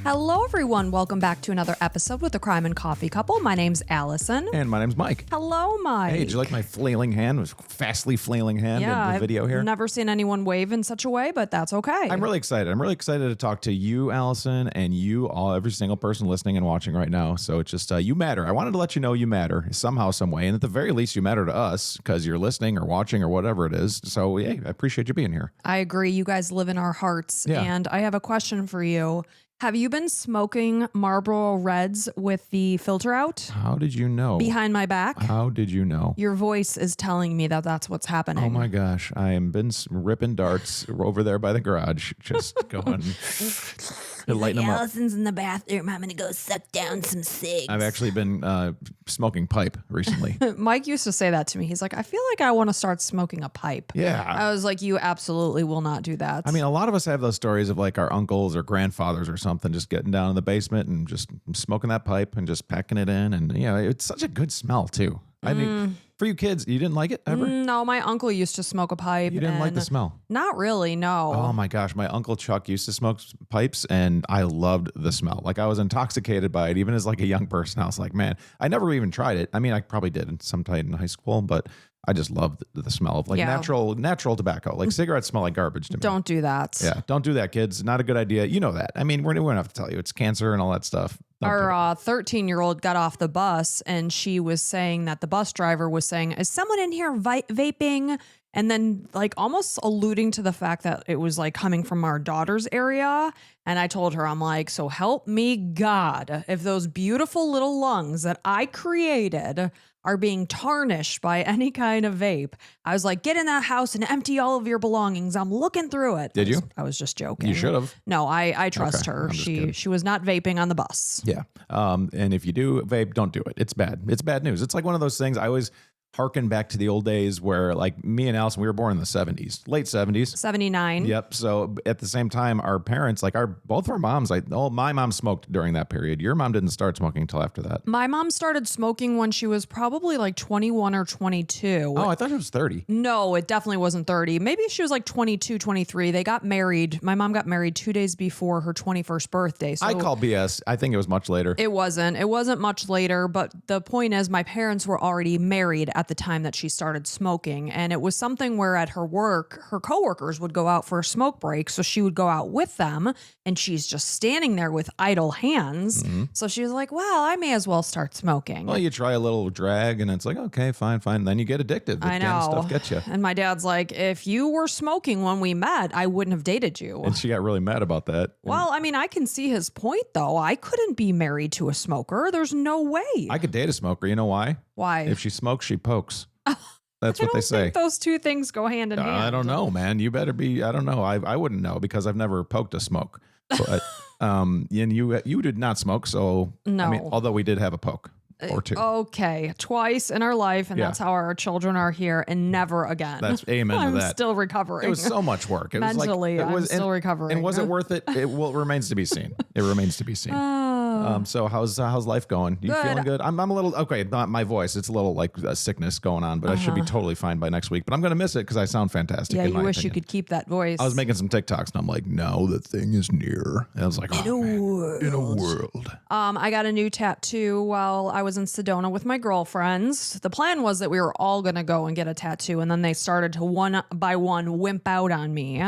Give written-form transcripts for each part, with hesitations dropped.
Hello, everyone. Welcome back to another episode with the Crime and Coffee Couple. My name's Allison. And my name's Mike. Hello, Mike. Hey, did you like my flailing hand? It was fastly flailing hand in the video here. I've never seen anyone wave in such a way, but that's okay. I'm really excited. I'm really excited to talk to you, Allison, and you, every single person listening and watching right now. So it's just, you matter. I wanted to let you know you matter somehow, some way. And at the very least, you matter to us because you're listening or watching or whatever it is. So, yeah, I appreciate you being here. I agree. You guys live in our hearts. Yeah. And I have a question for you. Have you been smoking Marlboro Reds with the filter out? How did you know? Behind my back? How did you know? Your voice is telling me that that's what's happening. Oh my gosh. I am been ripping darts over there by the garage, just going to lighten them up. Allison's in the bathroom. I'm going to go suck down some cigs. I've actually been smoking pipe recently. Mike used to say that to me. He's like, I feel like I want to start smoking a pipe. Yeah. I was like, you absolutely will not do that. I mean, a lot of us have those stories of like our uncles or grandfathers or something just getting down in the basement and just smoking that pipe and just packing it in. And, you know, it's such a good smell, too. I mean, for you kids, you didn't like it ever? No, my uncle used to smoke a pipe. You didn't like the smell? Not really, no. Oh my gosh, my uncle Chuck used to smoke pipes and I loved the smell. Like I was intoxicated by it, even as like a young person. I was like, man, I never even tried it. I mean, I probably did sometime in high school, but I just loved the smell of like natural tobacco. Like cigarettes smell like garbage to me. Don't do that. Yeah, don't do that, kids. Not a good idea. You know that. I mean, we don't have to tell you. It's cancer and all that stuff. Our 13-year-old got off the bus and she was saying that the bus driver was saying, is someone in here vaping? And then like almost alluding to the fact that it was like coming from our daughter's area. And I told her, I'm like, so help me God, if those beautiful little lungs that I created are being tarnished by any kind of vape. I was like, get in that house and empty all of your belongings. I'm looking through it. Did you? I was just joking. You should have. No, I trust her. She was not vaping on the bus. Yeah. And if you do vape, don't do it. It's bad. It's bad news. It's like one of those things I always harken back to the old days where like me and Allison, we were born in the 70s, late 70s. 79. Yep. So at the same time, our parents, like both of our moms, my mom smoked during that period. Your mom didn't start smoking until after that. My mom started smoking when she was probably like 21 or 22. Oh, I thought it was 30. No, it definitely wasn't 30. Maybe she was like 22, 23. They got married. My mom got married 2 days before her 21st birthday. So I call BS. I think it was much later. It wasn't much later, but the point is my parents were already married at the time that she started smoking. And it was something where at her work, her coworkers would go out for a smoke break. So she would go out with them and she's just standing there with idle hands. Mm-hmm. So she was like, well, I may as well start smoking. Well, you try a little drag and it's like, okay, fine. Then you get addicted. I know. Stuff gets you. And my dad's like, if you were smoking when we met, I wouldn't have dated you. And she got really mad about that. Well, I mean, I can see his point though. I couldn't be married to a smoker. There's no way. I could date a smoker. You know why? Why? If she smokes, she pokes. That's what they say. I don't think those two things go hand in hand. I don't know, man. You better be. I don't know. I wouldn't know because I've never poked a smoke. But and you did not smoke, so no. I mean, although we did have a poke or two. Okay, twice in our life, and that's how our children are here, and never again. That's amen to that. I'm still recovering. It was so much work. It Mentally, was like, I'm still recovering. And was it worth it? It remains to be seen. It remains to be seen. So how's life going? You feeling good? I'm a little okay. Not my voice. It's a little like a sickness going on, but I should be totally fine by next week. But I'm gonna miss it because I sound fantastic. Yeah, in you my wish opinion. you could keep that voice. I was making some TikToks and I'm like, no, the thing is near. And I was like, in a world. I got a new tattoo while I was in Sedona with my girlfriends. The plan was that we were all gonna go and get a tattoo, and then they started to one by one wimp out on me.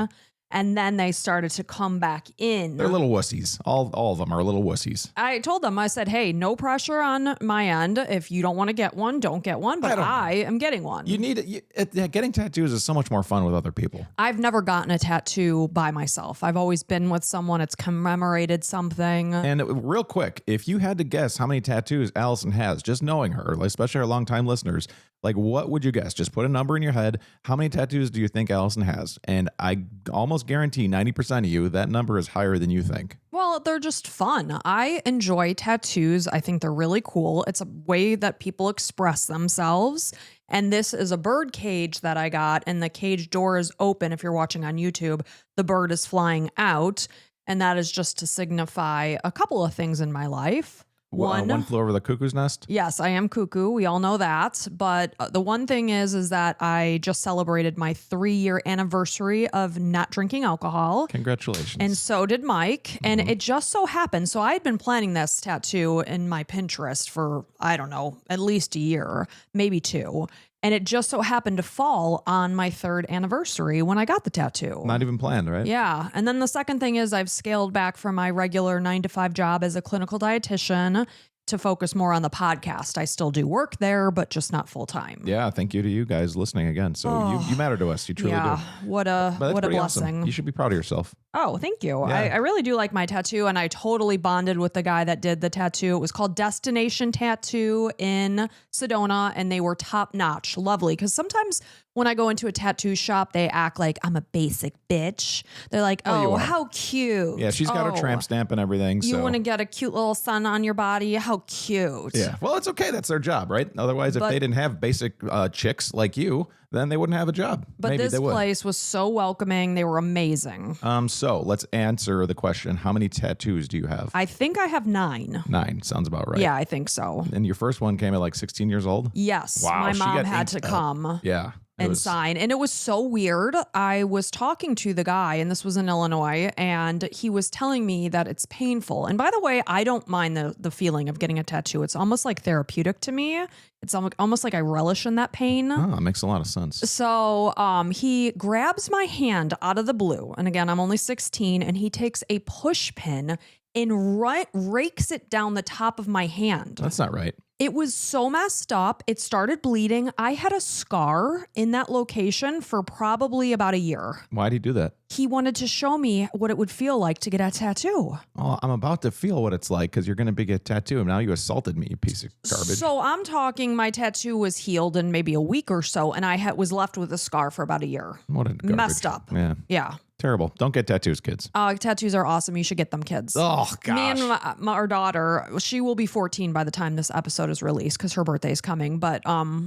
And then they started to come back in. They're little wussies. All of them are little wussies. I told them, I said, hey, no pressure on my end. If you don't want to get one, don't get one. But I am getting one. You need it. Getting tattoos is so much more fun with other people. I've never gotten a tattoo by myself. I've always been with someone. It's commemorated something. And real quick, if you had to guess how many tattoos Allison has, just knowing her, especially our longtime listeners, like what would you guess? Just put a number in your head. How many tattoos do you think Allison has? And I almost guarantee 90% of you, that number is higher than you think. Well, they're just fun. I enjoy tattoos. I think they're really cool. It's a way that people express themselves. And this is a bird cage that I got, and the cage door is open. If you're watching on YouTube, the bird is flying out. And that is just to signify a couple of things in my life. One Flew Over the Cuckoo's Nest. Yes, I am cuckoo. We all know that. But the one thing is that I just celebrated my 3-year anniversary of not drinking alcohol. Congratulations. And so did Mike. And it just so happened. So I had been planning this tattoo in my Pinterest for, I don't know, at least a year, maybe 2. And it just so happened to fall on my 3rd anniversary when I got the tattoo. Not even planned, right? Yeah. And then the second thing is I've scaled back from my regular 9-to-5 job as a clinical dietitian to focus more on the podcast. I still do work there, but just not full time. Yeah, thank you to you guys listening again. So you matter to us. You truly do. What a blessing. Awesome. You should be proud of yourself. Oh, thank you. Yeah. I really do like my tattoo, and I totally bonded with the guy that did the tattoo. It was called Destination Tattoo in Sedona, and they were top notch, lovely. Because sometimes when I go into a tattoo shop, they act like I'm a basic bitch. They're like, oh, how cute. Yeah, she's got her tramp stamp and everything. You so. want to get a cute little sun on your body? How cute. Yeah, well, it's okay. That's their job, right? Otherwise, if they didn't have basic chicks like you, then they wouldn't have a job. But Maybe this they would. place was so welcoming. They were amazing. So let's answer the question. How many tattoos do you have? I think I have 9. 9. Sounds about right. Yeah, I think so. And your first one came at like 16 years old? Yes. Wow, My she mom got had inked to up. come. Yeah. And sign. And it was so weird. I was talking to the guy, and this was in Illinois, and he was telling me that it's painful. And by the way, I don't mind the feeling of getting a tattoo. It's almost like therapeutic to me. It's almost like I relish in that pain. Oh, it makes a lot of sense. So he grabs my hand out of the blue. And again, I'm only 16, and he takes a push pin and rakes it down the top of my hand. That's not right. It was so messed up. It started bleeding. I had a scar in that location for probably about a year. Why did he do that? He wanted to show me what it would feel like to get a tattoo. Oh, I'm about to feel what it's like because you're going to get a tattoo. And now you assaulted me, you piece of garbage. So I'm talking my tattoo was healed in maybe a week or so, and I was left with a scar for about a year. What a garbage. Messed up. Yeah. Yeah. Terrible. Don't get tattoos, kids. Tattoos are awesome. You should get them, kids. Oh, gosh. Me and our daughter, she will be 14 by the time this episode is released because her birthday is coming. But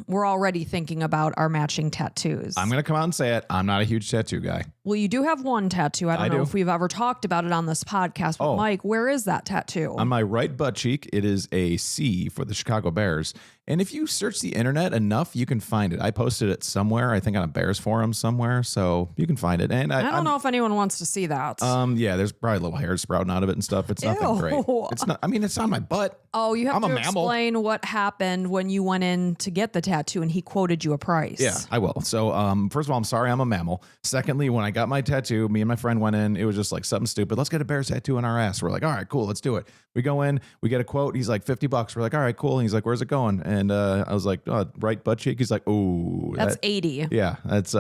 we're already thinking about our matching tattoos. I'm going to come out and say it. I'm not a huge tattoo guy. Well, you do have one tattoo. I don't know do. if we've ever talked about it on this podcast. But Mike, where is that tattoo? On my right butt cheek, it is a C for the Chicago Bears. And if you search the internet enough, you can find it. I posted it somewhere, I think on a Bears forum somewhere, so you can find it. And I don't know if anyone wants to see that. Yeah, there's probably little hairs sprouting out of it and stuff. It's nothing great. It's not. I mean, it's on my butt. Oh, you have I'm to a mammal. explain what happened when you went in to get the tattoo and he quoted you a price. Yeah, I will. So, first of all, I'm sorry I'm a mammal. Secondly, when I got my tattoo, me and my friend went in. It was just like something stupid. Let's get a Bears tattoo on our ass. We're like, all right, cool, let's do it. We go in, we get a quote. He's like $50. We're like, all right, cool. And he's like, where's it going? And I was like, right butt cheek. He's like, oh, That's 80. Yeah, that's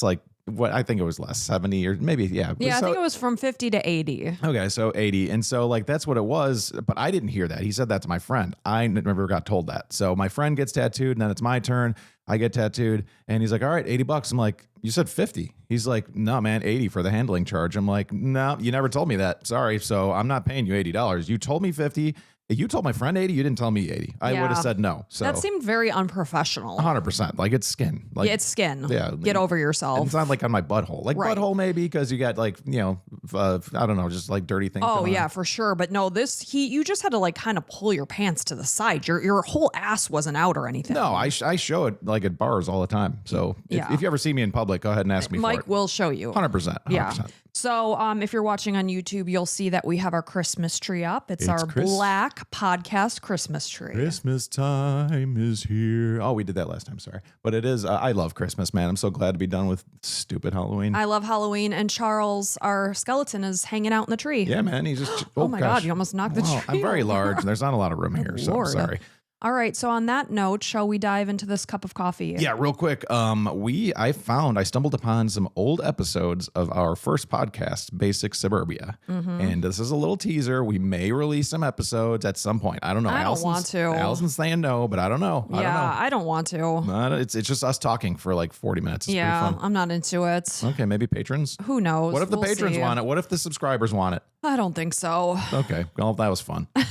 like what I think it was less 70 or maybe Yeah, So- I think it was from 50 to 80. Okay, so 80. And so like that's what it was, but I didn't hear that. He said that to my friend. I never got told that. So my friend gets tattooed and then it's my turn. I get tattooed and he's like, all right, $80. I'm like, you said 50. He's like, no, man, 80 for the handling charge. I'm like, no, you never told me that. Sorry. So I'm not paying you $80. You told me 50. You told my friend 80. You didn't tell me 80. I would have said no. So that seemed very unprofessional. 100%. Like it's skin. Like Yeah, it's skin. Yeah. Get over and yourself. it's not like on my butthole. Like Right. butthole maybe because you got like, I don't know, just like dirty things. Oh going yeah, on. for sure. But no, you just had to like kind of pull your pants to the side. Your whole ass wasn't out or anything. No, I show it like at bars all the time. So Yeah. if you ever see me in public, go ahead and ask me Mike for it. will show you. 100%. Yeah. So if you're watching on YouTube, you'll see that we have our Christmas tree up. It's our black podcast Christmas tree. Christmas time is here. Oh, we did that last time. Sorry. But it is, I love Christmas, man. I'm so glad to be done with stupid Halloween. I love Halloween, and Charles, our skeleton, is hanging out in the tree. Yeah, man. He's just, Oh my gosh. God, you almost knocked the Wow, tree I'm very over. large and there's not a lot of room here. So I'm Lord. sorry. All right. So on that note, shall we dive into this cup of coffee? Yeah, real quick. I stumbled upon some old episodes of our first podcast, Basic Suburbia. Mm-hmm. And this is a little teaser. We may release some episodes at some point. I don't know. I don't want to. Allison's saying no, but I don't know. I don't want to. It's just us talking for like 40 minutes. It's Yeah, pretty fun. I'm not into it. Okay, maybe patrons. Who knows? What if the We'll patrons see. want it? What if the subscribers want it? I don't think so. Okay, well, that was fun. I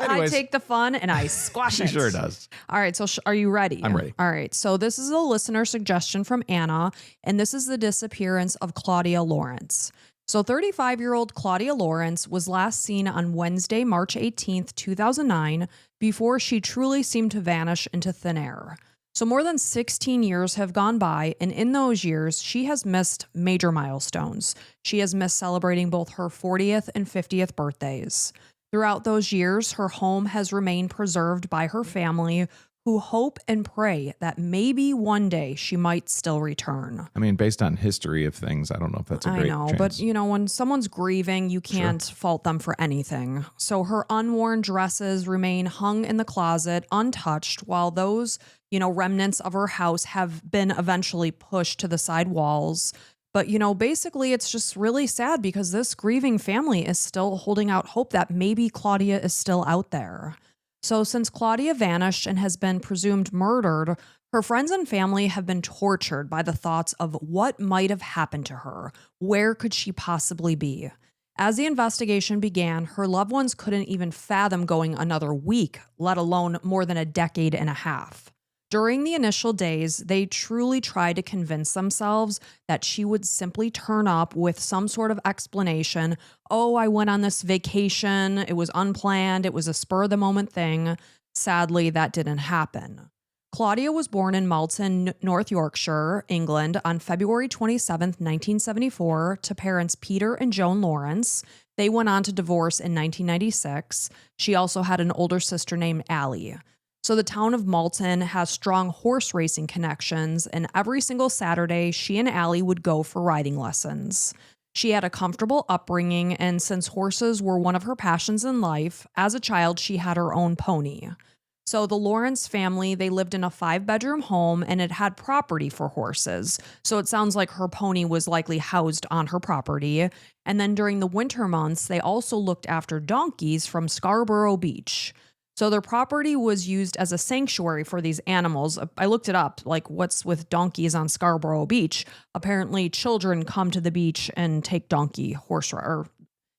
Anyways, take the fun and I squash she it. sure does. All right. So are you ready? I'm ready. All right. So this is a listener suggestion from Anna, and this is the disappearance of Claudia Lawrence. So 35-year-old Claudia Lawrence was last seen on Wednesday, March 18th, 2009, before she truly seemed to vanish into thin air. So more than 16 years have gone by, and in those years, she has missed major milestones. She has missed celebrating both her 40th and 50th birthdays. Throughout those years, her home has remained preserved by her family, who hope and pray that maybe one day she might still return. I mean, based on history of things, I don't know if that's a I great know, chance. but when someone's grieving, you can't fault them for anything. So her unworn dresses remain hung in the closet untouched, while those, remnants of her house have been eventually pushed to the side walls. But, basically it's just really sad because this grieving family is still holding out hope that maybe Claudia is still out there. So since Claudia vanished and has been presumed murdered, her friends and family have been tortured by the thoughts of what might have happened to her. Where could she possibly be? As the investigation began, her loved ones couldn't even fathom going another week, let alone more than a decade and a half. During the initial days, they truly tried to convince themselves that she would simply turn up with some sort of explanation. Oh, I went on this vacation. It was unplanned. It was a spur of the moment thing. Sadly, that didn't happen. Claudia was born in Malton, North Yorkshire, England, on February 27th, 1974, to parents Peter and Joan Lawrence. They went on to divorce in 1996. She also had an older sister named Allie. So the town of Malton has strong horse racing connections, and every single Saturday, she and Allie would go for riding lessons. She had a comfortable upbringing, and since horses were one of her passions in life, as a child, she had her own pony. So the Lawrence family, they lived in a 5-bedroom home, and it had property for horses. So it sounds like her pony was likely housed on her property. And then during the winter months, they also looked after donkeys from Scarborough Beach. So their property was used as a sanctuary for these animals. I looked it up, like what's with donkeys on Scarborough Beach. Apparently children come to the beach and take donkey horse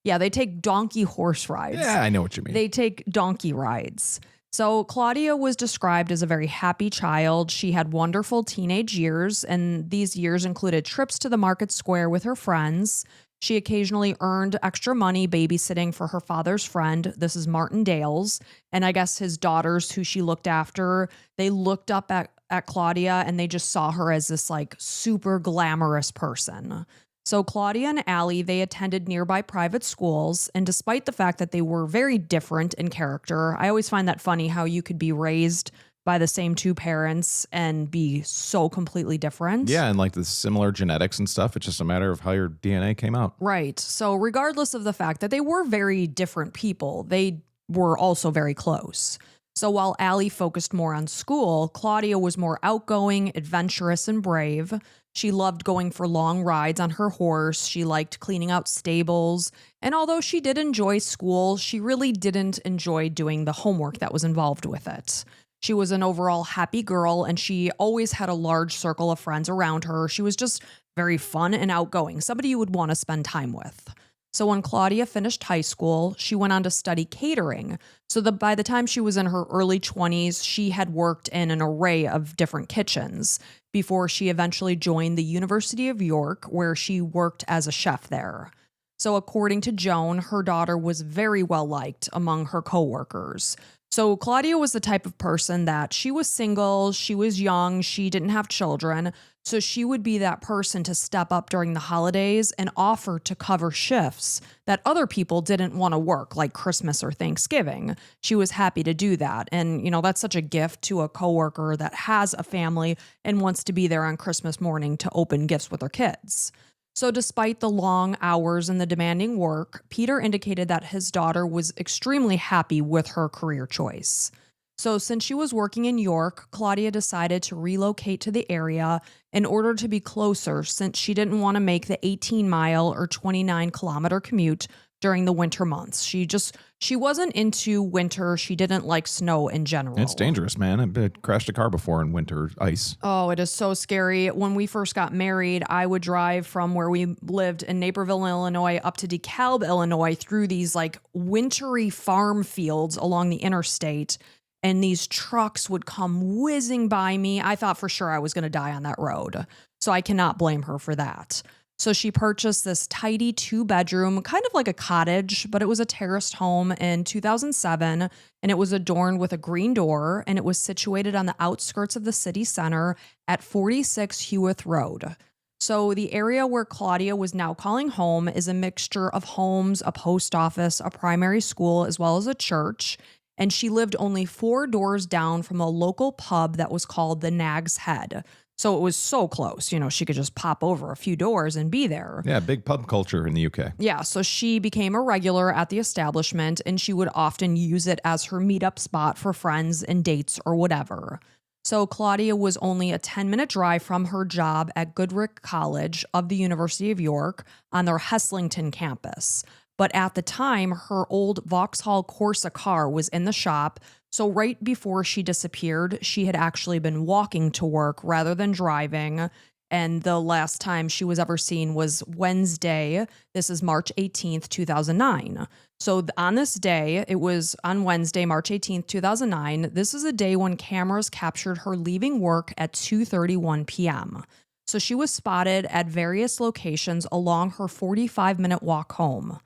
they take donkey horse rides. Yeah, I know what you mean. They take donkey rides. So Claudia was described as a very happy child. She had wonderful teenage years, and these years included trips to the market square with her friends. She occasionally earned extra money babysitting for her father's friend. This is Martin Dales. And I guess his daughters, who she looked after, they looked up at Claudia and they just saw her as this like super glamorous person. So Claudia and Allie, they attended nearby private schools. And despite the fact that they were very different in character, I always find that funny how you could be raised by the same two parents and be so completely different. Yeah, and like the similar genetics and stuff. It's just a matter of how your DNA came out. Right. So regardless of the fact that they were very different people, they were also very close. So while Allie focused more on school, Claudia was more outgoing, adventurous, and brave. She loved going for long rides on her horse. She liked cleaning out stables. And although she did enjoy school, she really didn't enjoy doing the homework that was involved with it. She was an overall happy girl, and she always had a large circle of friends around her. She was just very fun and outgoing, somebody you would want to spend time with. So when Claudia finished high school, she went on to study catering. So by the time she was in her early 20s, she had worked in an array of different kitchens before she eventually joined the University of York, where she worked as a chef there. So according to Joan, her daughter was very well liked among her coworkers. So Claudia was the type of person that she was single, she was young, she didn't have children. So she would be that person to step up during the holidays and offer to cover shifts that other people didn't want to work, like Christmas or Thanksgiving. She was happy to do that. And, that's such a gift to a coworker that has a family and wants to be there on Christmas morning to open gifts with her kids. So despite the long hours and the demanding work, Peter indicated that his daughter was extremely happy with her career choice. So since she was working in York, Claudia decided to relocate to the area in order to be closer, since she didn't want to make the 18-mile or 29-kilometer commute during the winter months. She wasn't into winter. She didn't like snow in general. It's dangerous, man. I crashed a car before in winter ice. Oh, it is so scary. When we first got married, I would drive from where we lived in Naperville, Illinois, up to DeKalb, Illinois, through these like wintry farm fields along the interstate. And these trucks would come whizzing by me. I thought for sure I was going to die on that road. So I cannot blame her for that. So she purchased this tidy 2-bedroom, kind of like a cottage, but it was a terraced home in 2007, and it was adorned with a green door, and it was situated on the outskirts of the city center at 46 Hewitt Road. So the area where Claudia was now calling home is a mixture of homes, a post office, a primary school, as well as a church. And she lived only 4 doors down from a local pub that was called the Nag's Head. So it was so close, she could just pop over a few doors and be there. Yeah, big pub culture in the UK. Yeah, so she became a regular at the establishment, and she would often use it as her meetup spot for friends and dates or whatever. So Claudia was only a 10-minute drive from her job at Goodricke College of the University of York on their Heslington campus. But at the time, her old Vauxhall Corsa car was in the shop. So right before she disappeared, she had actually been walking to work rather than driving. And the last time she was ever seen was Wednesday. This is March 18th, 2009. So on this day, it was on Wednesday, March 18th, 2009. This is a day when cameras captured her leaving work at 2:31 p.m. So she was spotted at various locations along her 45-minute walk home.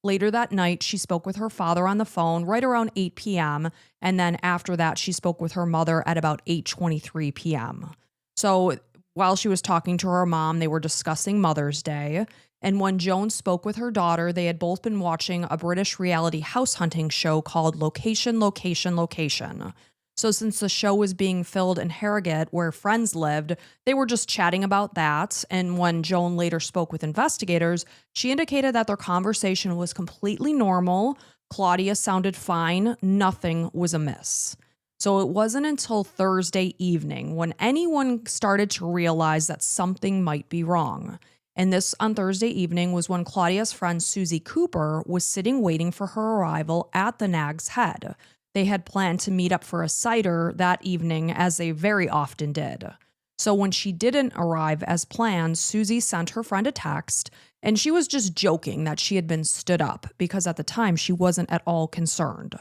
Later that night, she spoke with her father on the phone right around 8 p.m. And then after that, she spoke with her mother at about 8:23 p.m. So while she was talking to her mom, they were discussing Mother's Day. And when Joan spoke with her daughter, they had both been watching a British reality house hunting show called Location, Location, Location. So since the show was being filmed in Harrogate, where friends lived, they were just chatting about that. And when Joan later spoke with investigators, she indicated that their conversation was completely normal. Claudia sounded fine. Nothing was amiss. So it wasn't until Thursday evening when anyone started to realize that something might be wrong. And this on Thursday evening was when Claudia's friend Susie Cooper was sitting waiting for her arrival at the Nag's Head. They had planned to meet up for a cider that evening, as they very often did. So when she didn't arrive as planned, Susie sent her friend a text, and she was just joking that she had been stood up because at the time she wasn't at all concerned.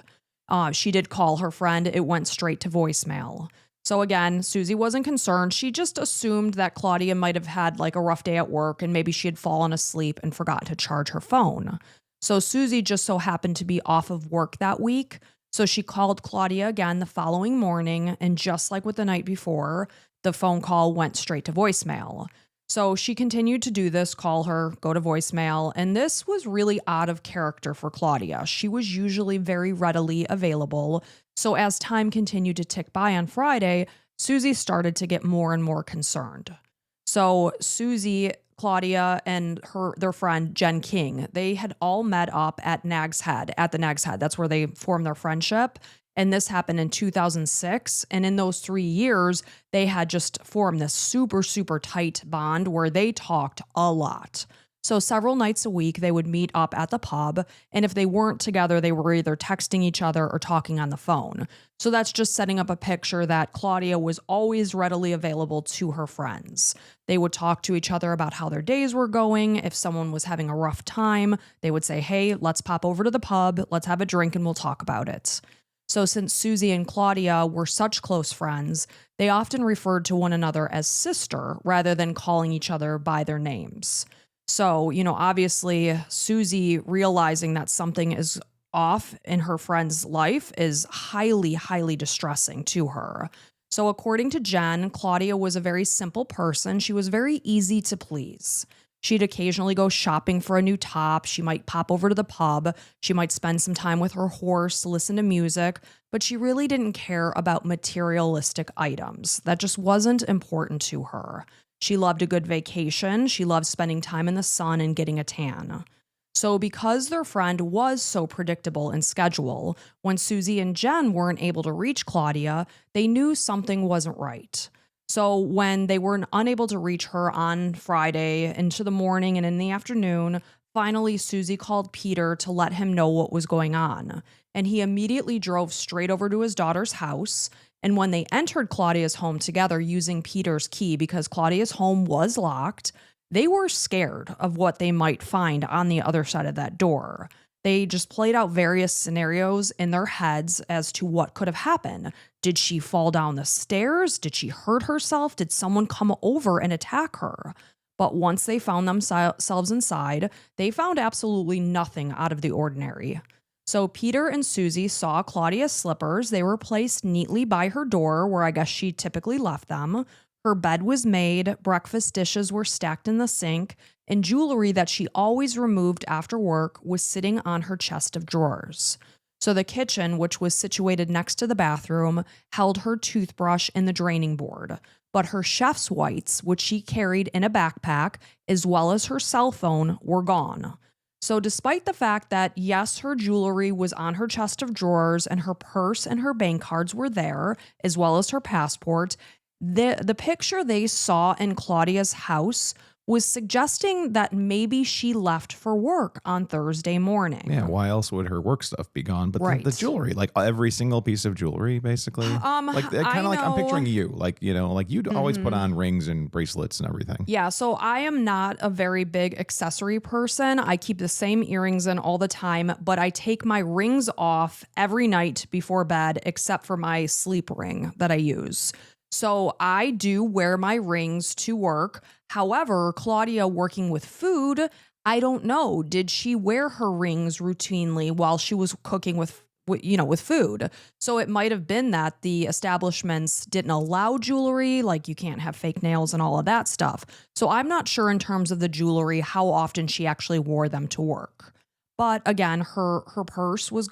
She did call her friend. It went straight to voicemail. So again, Susie wasn't concerned. She just assumed that Claudia might have had like a rough day at work and maybe she had fallen asleep and forgotten to charge her phone. So Susie just so happened to be off of work that week. So she called Claudia again the following morning, and just like with the night before, the phone call went straight to voicemail. So she continued to do this, call her, go to voicemail, and this was really out of character for Claudia. She was usually very readily available. So as time continued to tick by on Friday, Susie started to get more and more concerned. So Susie, Claudia, and their friend Jen King, they had all met up at the Nag's Head. That's where they formed their friendship. And this happened in 2006. And in those 3 years, they had just formed this super, super tight bond where they talked a lot. So several nights a week, they would meet up at the pub. And if they weren't together, they were either texting each other or talking on the phone. So that's just setting up a picture that Claudia was always readily available to her friends. They would talk to each other about how their days were going. If someone was having a rough time, they would say, hey, let's pop over to the pub. Let's have a drink and we'll talk about it. So since Susie and Claudia were such close friends, they often referred to one another as sister rather than calling each other by their names. So, obviously Susie realizing that something is off in her friend's life is highly, highly distressing to her. So according to Jen, Claudia was a very simple person. She was very easy to please. She'd occasionally go shopping for a new top. She might pop over to the pub. She might spend some time with her horse, listen to music, but she really didn't care about materialistic items. That just wasn't important to her. She loved a good vacation. She loved spending time in the sun and getting a tan. So because their friend was so predictable in schedule, when Susie and Jen weren't able to reach Claudia, they knew something wasn't right. So when they were unable to reach her on Friday into the morning and in the afternoon, finally Susie called Peter to let him know what was going on. And he immediately drove straight over to his daughter's house. And when they entered Claudia's home together using Peter's key, because Claudia's home was locked, they were scared of what they might find on the other side of that door. They just played out various scenarios in their heads as to what could have happened. Did she fall down the stairs? Did she hurt herself? Did someone come over and attack her? But once they found themselves inside, they found absolutely nothing out of the ordinary. So Peter and Susie saw Claudia's slippers. They were placed neatly by her door, where I guess she typically left them. Her bed was made, breakfast dishes were stacked in the sink, and jewelry that she always removed after work was sitting on her chest of drawers. So the kitchen, which was situated next to the bathroom, held her toothbrush and the draining board. But her chef's whites, which she carried in a backpack, as well as her cell phone, were gone. So despite the fact that, yes, her jewelry was on her chest of drawers and her purse and her bank cards were there, as well as her passport, the picture they saw in Claudia's house was suggesting that maybe she left for work on Thursday morning. Yeah, why else would her work stuff be gone? But Right. the jewelry, like every single piece of jewelry, basically. Like kind of like I'm picturing you, like, you know, like you'd always put on rings and bracelets and everything. Yeah, so I am not a very big accessory person. I keep the same earrings in all the time, but I take my rings off every night before bed, except for my sleep ring that I use. So I do wear my rings to work. However, Claudia working with food, I don't know. Did she wear her rings routinely while she was cooking with food? So it might have been that the establishments didn't allow jewelry, like you can't have fake nails and all of that stuff. So I'm not sure in terms of the jewelry how often she actually wore them to work. But again, her purse was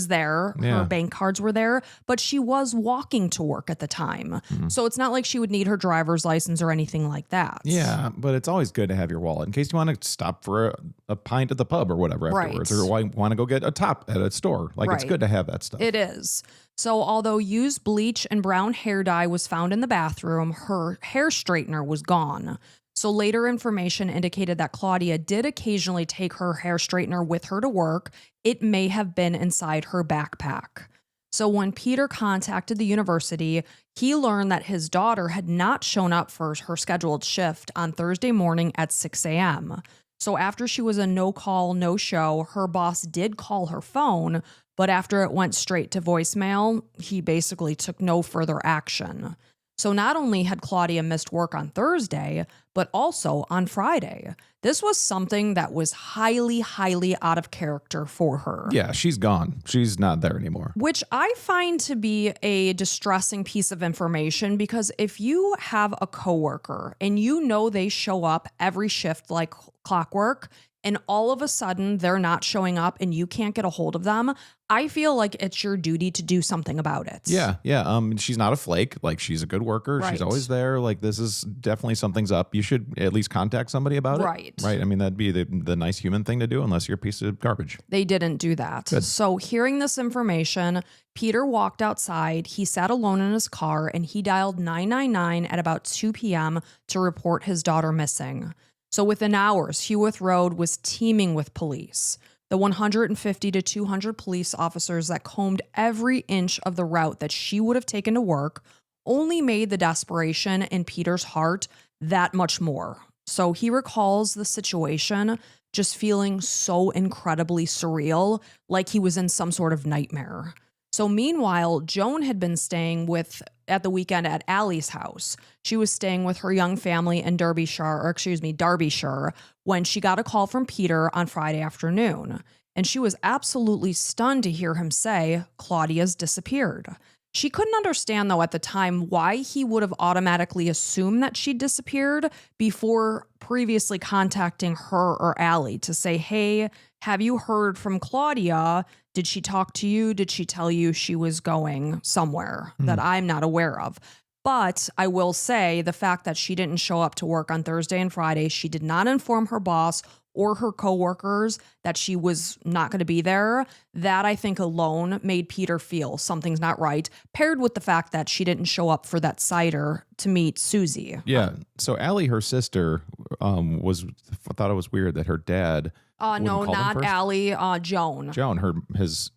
there, Yeah. her bank cards were there, but she was walking to work at the time. So it's not like she would need her driver's license or anything like that. Yeah, but it's always good to have your wallet in case you want to stop for a pint at the pub or whatever afterwards, Right. or want to go get a top at a store. Like it's Right. good to have that stuff. It is. So although used bleach and brown hair dye was found in the bathroom, her hair straightener was gone. So later information indicated that Claudia did occasionally take her hair straightener with her to work. It may have been inside her backpack. So when Peter contacted the university, he learned that his daughter had not shown up for her scheduled shift on Thursday morning at 6 a.m. So after she was a no call, no show, her boss did call her phone, but after it went straight to voicemail, he basically took no further action. So not only had Claudia missed work on Thursday, but also on Friday. This was something that was highly, highly out of character for her. Yeah, she's gone. She's not there anymore. Which I find to be a distressing piece of information, because if you have a coworker and you know they show up every shift like clockwork, and all of a sudden they're not showing up and you can't get a hold of them, I feel like it's your duty to do something about it. Yeah. She's not a flake. Like she's a good worker. Right. She's always there. Like this is definitely something's up. You should at least contact somebody about it. Right. Right. I mean, that'd be the nice human thing to do, unless you're a piece of garbage. They didn't do that. Good. So hearing this information, Peter walked outside. He sat alone in his car and he dialed 999 at about 2 p.m. to report his daughter missing. So within hours, Hewitt Road was teeming with police. The 150 to 200 police officers that combed every inch of the route that she would have taken to work only made the desperation in Peter's heart that much more. So he recalls the situation just feeling so incredibly surreal, like he was in some sort of nightmare. So meanwhile, Joan had been staying at the weekend at Allie's house. She was staying with her young family in Derbyshire, when she got a call from Peter on Friday afternoon. And she was absolutely stunned to hear him say, "Claudia's disappeared." She couldn't understand, though, at the time why he would have automatically assumed that she'd disappeared before previously contacting her or Allie to say, "Hey, have you heard from Claudia? Did she talk to you? Did she tell you she was going somewhere that I'm not aware of?" But I will say the fact that she didn't show up to work on Thursday and Friday, she did not inform her boss or her coworkers that she was not going to be there. That, I think, alone made Peter feel something's not right, paired with the fact that she didn't show up for that cider to meet Susie. Yeah. So Allie, her sister, thought it was weird that her dad. No, wouldn't call them not first? Allie, Joan. Joan,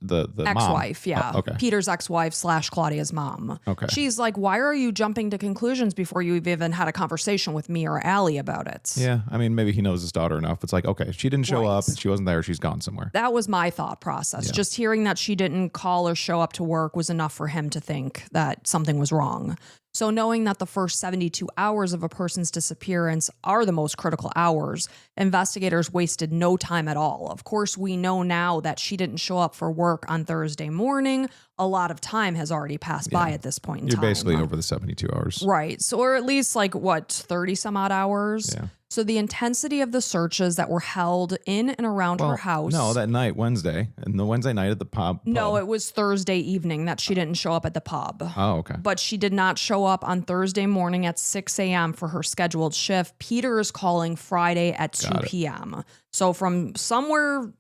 the mom. Ex-wife, yeah. Oh, okay. Peter's ex-wife / Claudia's mom. Okay. She's like, "Why are you jumping to conclusions before you've even had a conversation with me or Allie about it?" Yeah. I mean, maybe he knows his daughter enough. It's like, okay, she didn't show Right. up. She wasn't there. She's gone somewhere. That was my thought process. Yeah. Just hearing that she didn't call or show up to work was enough for him to think that something was wrong. So knowing that the first 72 hours of a person's disappearance are the most critical hours, investigators wasted no time at all. Of course, we know now that she didn't show up for work on Thursday morning. A lot of time has already passed by at this point in You're time. basically over the 72 hours. Right. So, or at least 30 some odd hours. Yeah. So the intensity of the searches that were held in and around her house. No, that night, Wednesday, and the Wednesday night at the pub. No, it was Thursday evening that she didn't show up at the pub. Oh, okay. But she did not show up on Thursday morning at 6 a.m. for her scheduled shift. Peter is calling Friday at 2 p.m. So from somewhere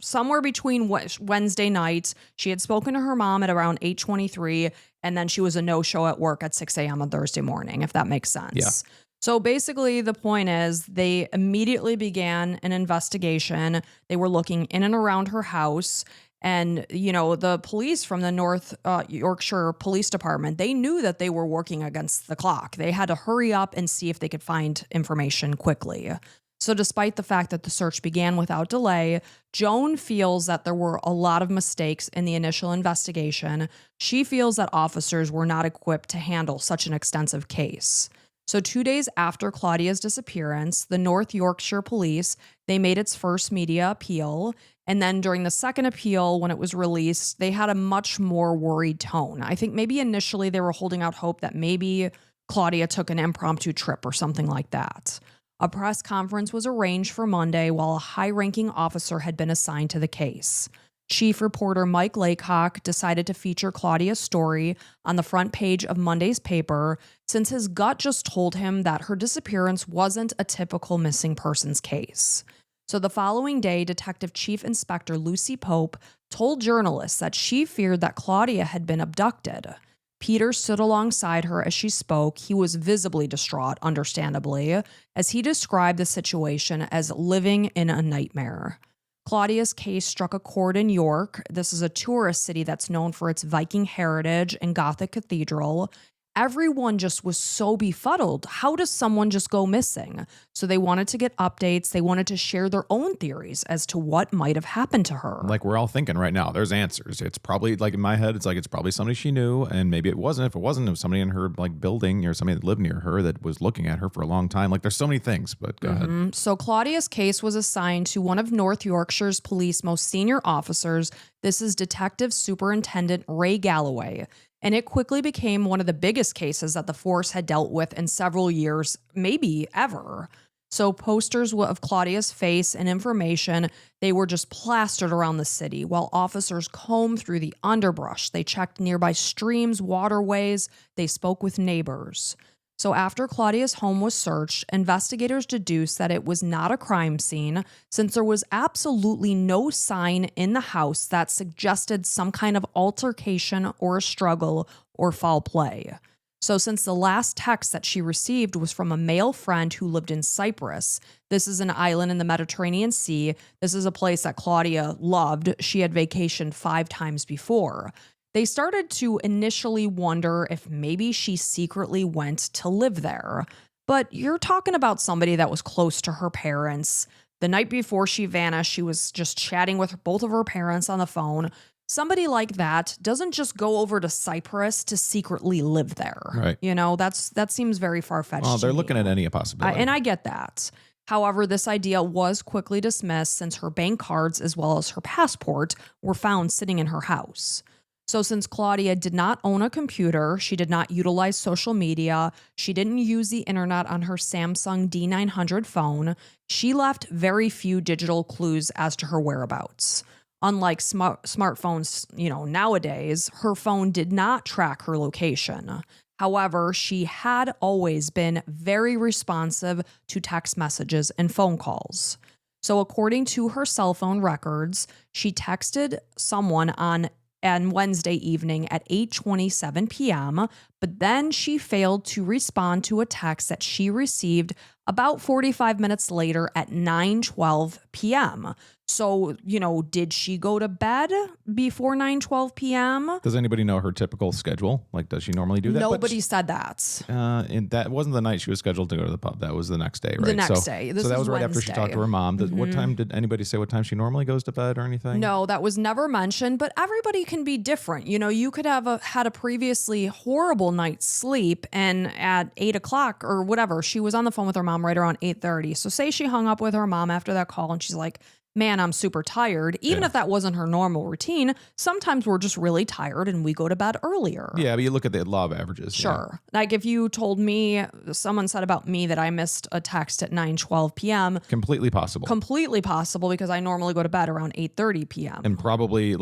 between Wednesday night, she had spoken to her mom at around 8:23, and then she was a no-show at work at 6 a.m. on Thursday morning, if that makes sense. Yeah. So basically, the point is they immediately began an investigation. They were looking in and around her house. And, the police from the North Yorkshire Police Department, they knew that they were working against the clock. They had to hurry up and see if they could find information quickly. So despite the fact that the search began without delay, Joan feels that there were a lot of mistakes in the initial investigation. She feels that officers were not equipped to handle such an extensive case. So 2 days after Claudia's disappearance, the North Yorkshire Police, they made its first media appeal. And then during the second appeal, when it was released, they had a much more worried tone. I think maybe initially they were holding out hope that maybe Claudia took an impromptu trip or something like that. A press conference was arranged for Monday while a high-ranking officer had been assigned to the case. Chief reporter Mike Laycock decided to feature Claudia's story on the front page of Monday's paper since his gut just told him that her disappearance wasn't a typical missing persons case. So the following day, Detective Chief Inspector Lucy Pope told journalists that she feared that Claudia had been abducted. Peter stood alongside her as she spoke. He was visibly distraught, understandably, as he described the situation as living in a nightmare. Claudia's case struck a chord in York. This is a tourist city that's known for its Viking heritage and Gothic cathedral. Everyone just was so befuddled. How does someone just go missing? So they wanted to get updates. They wanted to share their own theories as to what might have happened to her. Like we're all thinking right now, there's answers. It's probably like in my head, it's probably somebody she knew, and maybe it wasn't. If it wasn't, it was somebody in her building or somebody that lived near her that was looking at her for a long time. Like there's so many things, but go ahead. So Claudia's case was assigned to one of North Yorkshire's police most senior officers. This is Detective Superintendent Ray Galloway. And it quickly became one of the biggest cases that the force had dealt with in several years, maybe ever. So posters of Claudia's face and information, they were just plastered around the city while officers combed through the underbrush. They checked nearby streams, waterways. They spoke with neighbors. So after Claudia's home was searched, investigators deduced that it was not a crime scene since there was absolutely no sign in the house that suggested some kind of altercation or a struggle or foul play. So since the last text that she received was from a male friend who lived in Cyprus, this is an island in the Mediterranean Sea. This is a place that Claudia loved. She had vacationed 5 times before. They started to initially wonder if maybe she secretly went to live there. But you're talking about somebody that was close to her parents. The night before she vanished, she was just chatting with both of her parents on the phone. Somebody like that doesn't just go over to Cyprus to secretly live there. Right. That seems very far-fetched. Well, they're looking at any possibility. And I get that. However, this idea was quickly dismissed since her bank cards as well as her passport were found sitting in her house. So since Claudia did not own a computer, she did not utilize social media, she didn't use the internet on her Samsung D900 phone, she left very few digital clues as to her whereabouts. Unlike smartphones, nowadays, her phone did not track her location. However, she had always been very responsive to text messages and phone calls. So according to her cell phone records, she texted someone on Wednesday evening at 8:27 p.m., but then she failed to respond to a text that she received about 45 minutes later at 9:12 p.m. So, did she go to bed before 9:12 p.m.? Does anybody know her typical schedule? Like, does she normally do that? Nobody said that. And that wasn't the night she was scheduled to go to the pub. That was the next day, right? The next day. So that was right after she talked to her mom. What time did anybody say what time she normally goes to bed or anything? No, that was never mentioned, but everybody can be different. You could have had a previously horrible night's sleep, and at 8 o'clock or whatever, she was on the phone with her mom right around 8:30. So say she hung up with her mom after that call and she's like, man, I'm super tired. Even if that wasn't her normal routine, sometimes we're just really tired and we go to bed earlier. Yeah, but you look at the law of averages. Sure. Yeah. Like if you told me, someone said about me that I missed a text at 9:12 p.m. Completely possible. Completely possible because I normally go to bed around 8:30 p.m. And probably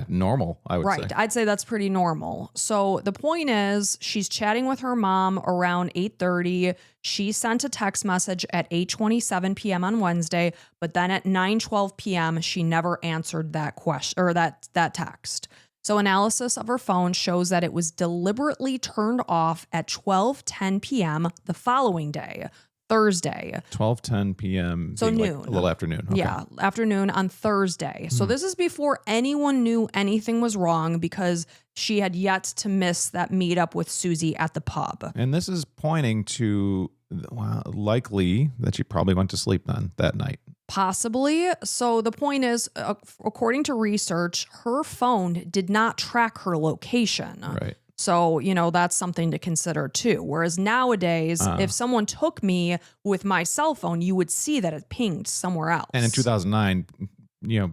normal, I would say. Right. I'd say that's pretty normal. So the point is she's chatting with her mom around 8:30. She sent a text message at 8:27 p.m. on Wednesday, but then at 9:12 p.m. she never answered that question or that text. So analysis of her phone shows that it was deliberately turned off at 12:10 p.m. the following day, Thursday. 12:10 p.m. So noon. Like a little afternoon. Okay. Yeah, afternoon on Thursday. So this is before anyone knew anything was wrong because she had yet to miss that meetup with Susie at the pub. And this is pointing to likely that she probably went to sleep then that night. Possibly. So the point is, according to research, her phone did not track her location. Right. So, that's something to consider too. Whereas nowadays, if someone took me with my cell phone, you would see that it pinged somewhere else. And in 2009,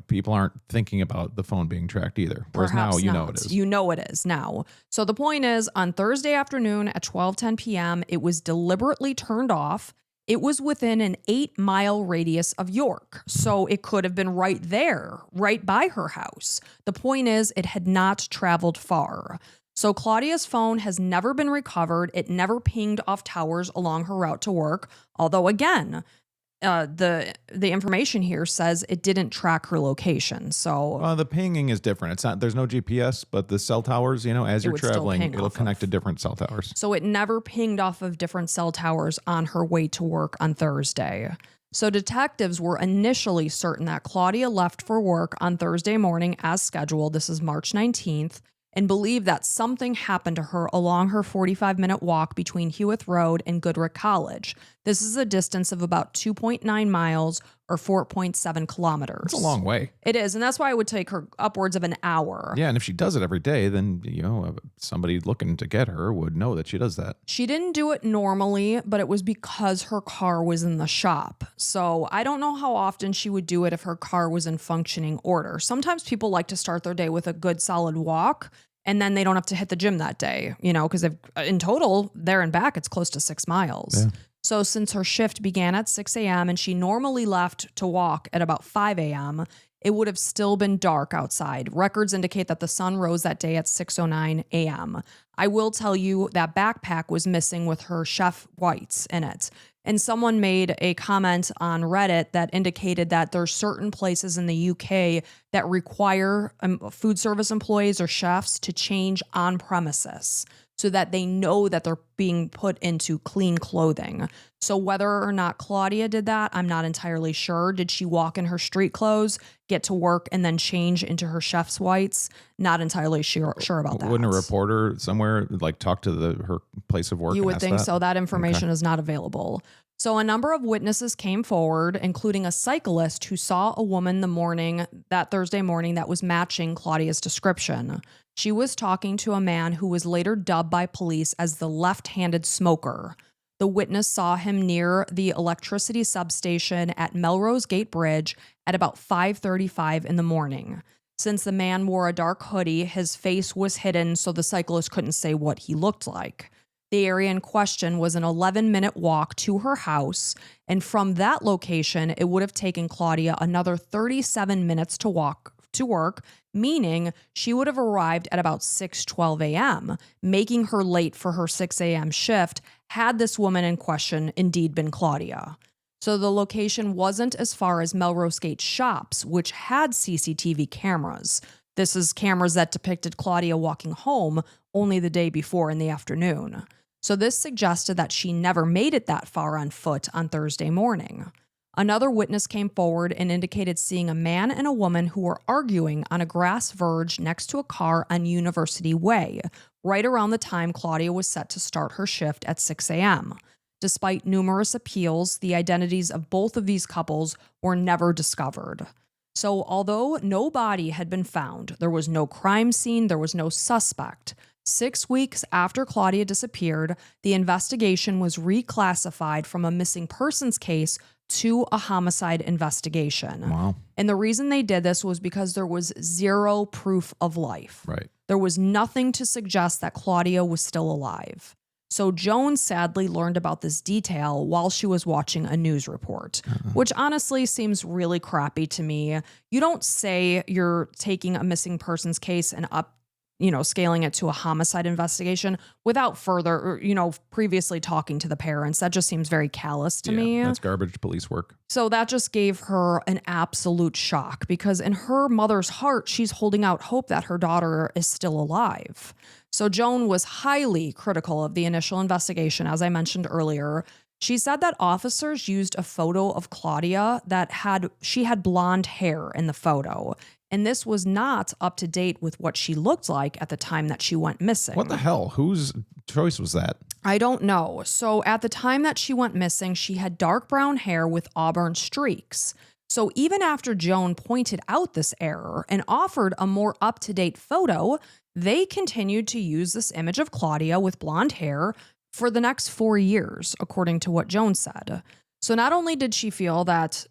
people aren't thinking about the phone being tracked either. Whereas Perhaps now, not. it is. You know it is now. So the point is, on Thursday afternoon at 12:10 p.m., it was deliberately turned off. It was within an 8-mile radius of York. So it could have been right there, right by her house. The point is, it had not traveled far. So Claudia's phone has never been recovered. It never pinged off towers along her route to work. Although, again, the information here says it didn't track her location. So the pinging is different. It's not. There's no GPS, but the cell towers, as you're traveling, it'll connect to different cell towers. So it never pinged off of different cell towers on her way to work on Thursday. So detectives were initially certain that Claudia left for work on Thursday morning as scheduled. This is March 19th. And believe that something happened to her along her 45-minute walk between Hewitt Road and Goodrich College. This is a distance of about 2.9 miles or 4.7 kilometers. It's a long way. It is, and that's why it would take her upwards of an hour. Yeah, and if she does it every day, then, somebody looking to get her would know that she does that. She didn't do it normally, but it was because her car was in the shop. So I don't know how often she would do it if her car was in functioning order. Sometimes people like to start their day with a good solid walk, and then they don't have to hit the gym that day, because in total, there and back, it's close to 6 miles. Yeah. So since her shift began at 6 a.m. and she normally left to walk at about 5 a.m., it would have still been dark outside. Records indicate that the sun rose that day at 6:09 a.m. I will tell you that backpack was missing with her chef whites in it. And someone made a comment on Reddit that indicated that there's certain places in the UK that require food service employees or chefs to change on premises so that they know that they're being put into clean clothing. So whether or not Claudia did that, I'm not entirely sure. Did she walk in her street clothes, get to work, and then change into her chef's whites? Not entirely sure about that. Wouldn't a reporter somewhere talk to her place of work? You would think that? so. That information is not available. So a number of witnesses came forward, including a cyclist who saw a woman that Thursday morning that was matching Claudia's description. She was talking to a man who was later dubbed by police as the left-handed smoker. The witness saw him near the electricity substation at Melrose Gate Bridge at about 5:35 in the morning. Since the man wore a dark hoodie, his face was hidden, so the cyclist couldn't say what he looked like. The area in question was an 11-minute walk to her house, and from that location, it would have taken Claudia another 37 minutes to walk to work, meaning she would have arrived at about 6:12 a.m., making her late for her 6 a.m. shift had this woman in question indeed been Claudia. So the location wasn't as far as Melrose Gate shops, which had CCTV cameras. This is cameras that depicted Claudia walking home only the day before in the afternoon. So this suggested that she never made it that far on foot on Thursday morning. Another witness came forward and indicated seeing a man and a woman who were arguing on a grass verge next to a car on University Way, right around the time Claudia was set to start her shift at 6 a.m. Despite numerous appeals, the identities of both of these couples were never discovered. So although no body had been found, there was no crime scene, there was no suspect. 6 weeks after Claudia disappeared, the investigation was reclassified from a missing persons case to a homicide investigation. Wow. And the reason they did this was because there was zero proof of life. Right. There was nothing to suggest that Claudia was still alive. So Joan sadly learned about this detail while she was watching a news report, which honestly seems really crappy to me. You don't say you're taking a missing persons case and scaling it to a homicide investigation without further, previously talking to the parents. That just seems very callous to me. That's garbage police work. So that just gave her an absolute shock because in her mother's heart, she's holding out hope that her daughter is still alive. So Joan was highly critical of the initial investigation, as I mentioned earlier. She said that officers used a photo of Claudia that she had blonde hair in the photo. And this was not up to date with what she looked like at the time that she went missing. What the hell? Whose choice was that? I don't know. So at the time that she went missing, she had dark brown hair with auburn streaks. So even after Joan pointed out this error and offered a more up-to-date photo, they continued to use this image of Claudia with blonde hair for the next 4 years, according to what Joan said. So not only did she feel that,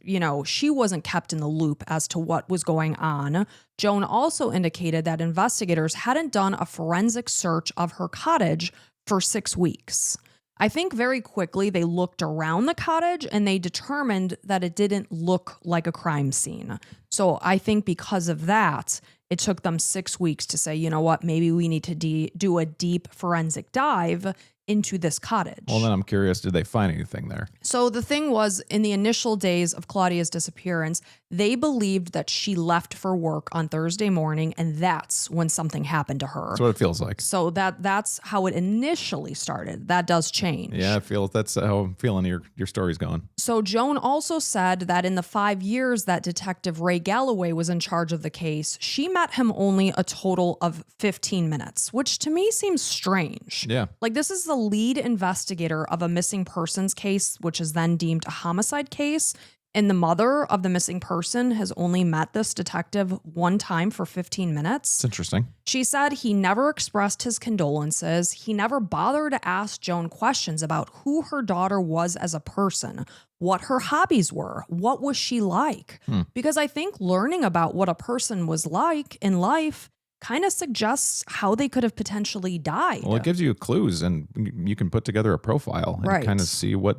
she wasn't kept in the loop as to what was going on, Joan also indicated that investigators hadn't done a forensic search of her cottage for 6 weeks. I think very quickly they looked around the cottage and they determined that it didn't look like a crime scene. So I think because of that, it took them 6 weeks to say, you know what, maybe we need to do a deep forensic dive into this cottage. Well, then I'm curious, did they find anything there? So the thing was, in the initial days of Claudia's disappearance, they believed that she left for work on Thursday morning, and that's when something happened to her. That's what it feels like. So that's how it initially started. That does change. Yeah, that's how I'm feeling your story's going. So Joan also said that in the 5 years that Detective Ray Galloway was in charge of the case, she met him only a total of 15 minutes, which to me seems strange. Yeah. Like, this is the lead investigator of a missing persons case, which is then deemed a homicide case. And the mother of the missing person has only met this detective one time for 15 minutes. It's interesting. She said he never expressed his condolences. He never bothered to ask Joan questions about who her daughter was as a person, what her hobbies were, what was she like. Because I think learning about what a person was like in life kind of suggests how they could have potentially died. Well, it gives you clues and you can put together a profile and kind of see what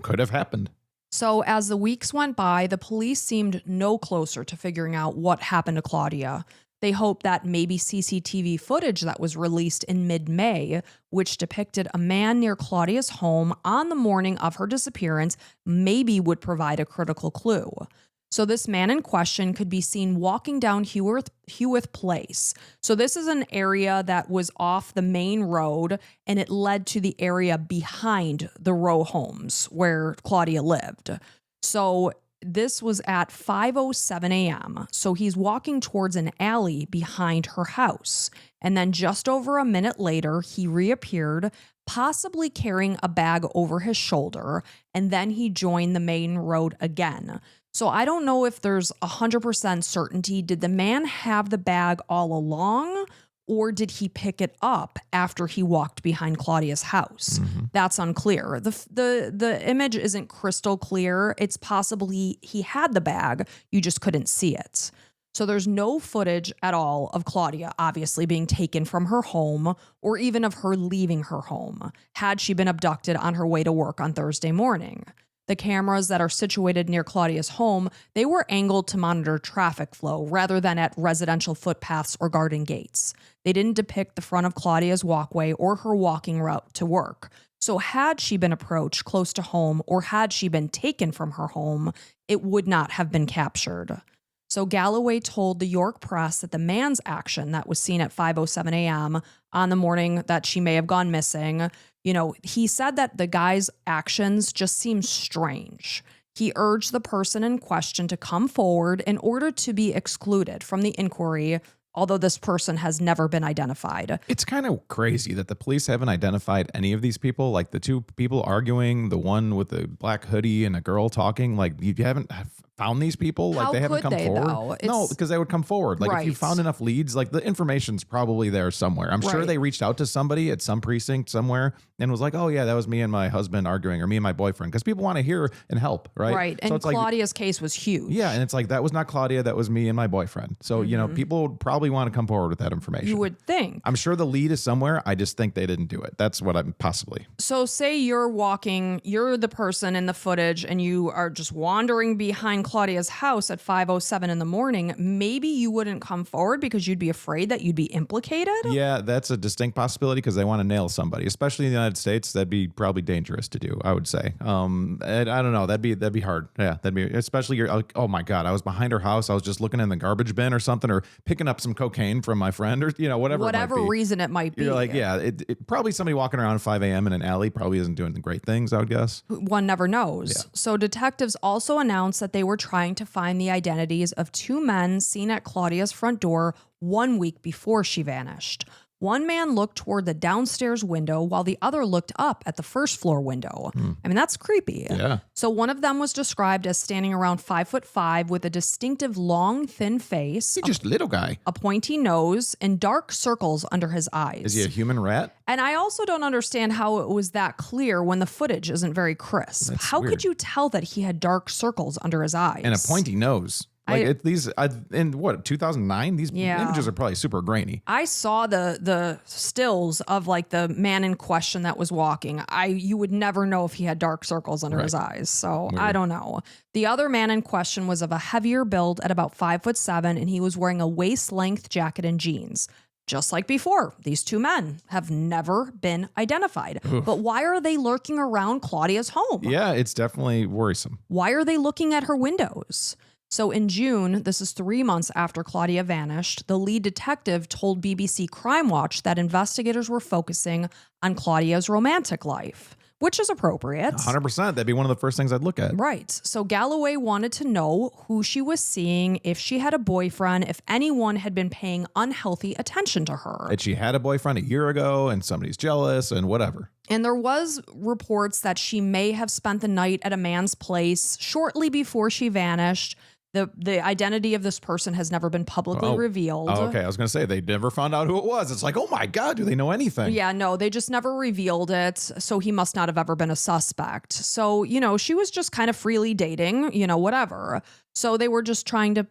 could have happened. So as the weeks went by, the police seemed no closer to figuring out what happened to Claudia. They hoped that maybe CCTV footage that was released in mid-May, which depicted a man near Claudia's home on the morning of her disappearance, maybe would provide a critical clue. So this man in question could be seen walking down Heworth Place. So this is an area that was off the main road, and it led to the area behind the row homes where Claudia lived. So this was at 5:07 a.m. So he's walking towards an alley behind her house. And then just over a minute later, he reappeared, possibly carrying a bag over his shoulder, and then he joined the main road again. So I don't know if there's 100% certainty. Did the man have the bag all along, or did he pick it up after he walked behind Claudia's house? That's unclear. The image isn't crystal clear. It's possible he had the bag, you just couldn't see it. So there's no footage at all of Claudia obviously being taken from her home or even of her leaving her home had she been abducted on her way to work on Thursday morning. The cameras that are situated near Claudia's home, they were angled to monitor traffic flow rather than at residential footpaths or garden gates. They didn't depict the front of Claudia's walkway or her walking route to work. So had she been approached close to home or had she been taken from her home, it would not have been captured. So Galloway told the York Press that the man's action that was seen at 5:07 a.m. on the morning that she may have gone missing, He said that the guy's actions just seemed strange. He urged the person in question to come forward in order to be excluded from the inquiry, although this person has never been identified. It's kind of crazy that the police haven't identified any of these people. Like the two people arguing, the one with the black hoodie and a girl talking. Like you haven't found these people. Like How they haven't could come they, forward. though? No, because they would come forward. Like if you Right. found enough leads, like the information's probably there somewhere. I'm sure Right. they reached out to somebody at some precinct somewhere and was like, oh yeah, that was me and my husband arguing, or me and my boyfriend, because people want to hear and help, right? Right. So And it's like, Claudia's case was huge. yeah, and it's like that was not Claudia, that was me and my boyfriend. So people would probably want to come forward with that information. You would think. I'm sure the lead is somewhere. I just think they didn't do it. That's what I'm possibly. So say you're the person in the footage and you are just wandering behind Claudia's house at 5:07 in the morning. Maybe you wouldn't come forward because you'd be afraid that you'd be implicated. Yeah, that's a distinct possibility because they want to nail somebody, especially in the United States. That'd be probably dangerous to do, I would say. And I don't know. That'd be hard. Yeah, that'd be, especially you're like, oh my God, I was behind her house. I was just looking in the garbage bin or something, or picking up some cocaine from my friend, or whatever it might be. Reason it might be. You're like, yeah, it probably somebody walking around at 5 a.m. in an alley probably isn't doing the great things, I would guess. One never knows. Yeah. So detectives also announced that they were trying to find the identities of two men seen at Claudia's front door 1 week before she vanished. One man looked toward the downstairs window while the other looked up at the first floor window. I mean, that's creepy. Yeah. So one of them was described as standing around 5'5" with a distinctive long, thin face, He's just a little guy. a pointy nose, and dark circles under his eyes. Is he a human rat? And I also don't understand how it was that clear when the footage isn't very crisp. That's How weird. could you tell that he had dark circles under his eyes? And a pointy nose. Like in what, 2009? These Yeah. images are probably super grainy. I saw the stills of like the man in question that was walking. You would never know if he had dark circles under his eyes. So I don't know. The other man in question was of a heavier build at about 5'7", and he was wearing a waist-length jacket and jeans. Just like before, these two men have never been identified. But why are they lurking around Claudia's home? Yeah, it's definitely worrisome. Why are they looking at her windows? So in June, this is 3 months after Claudia vanished, the lead detective told BBC Crime Watch that investigators were focusing on Claudia's romantic life, which is appropriate. 100%. That'd be one of the first things I'd look at. Right. So Galloway wanted to know who she was seeing, if she had a boyfriend, if anyone had been paying unhealthy attention to her. And she had a boyfriend a year ago and somebody's jealous and whatever. And there was reports that she may have spent the night at a man's place shortly before she vanished. The identity of this person has never been publicly revealed. Oh, okay. I was going to say they never found out who it was. It's like, oh my God, do they know anything? Yeah, no, they just never revealed it. So he must not have ever been a suspect. So, she was just kind of freely dating, whatever. So they were just trying to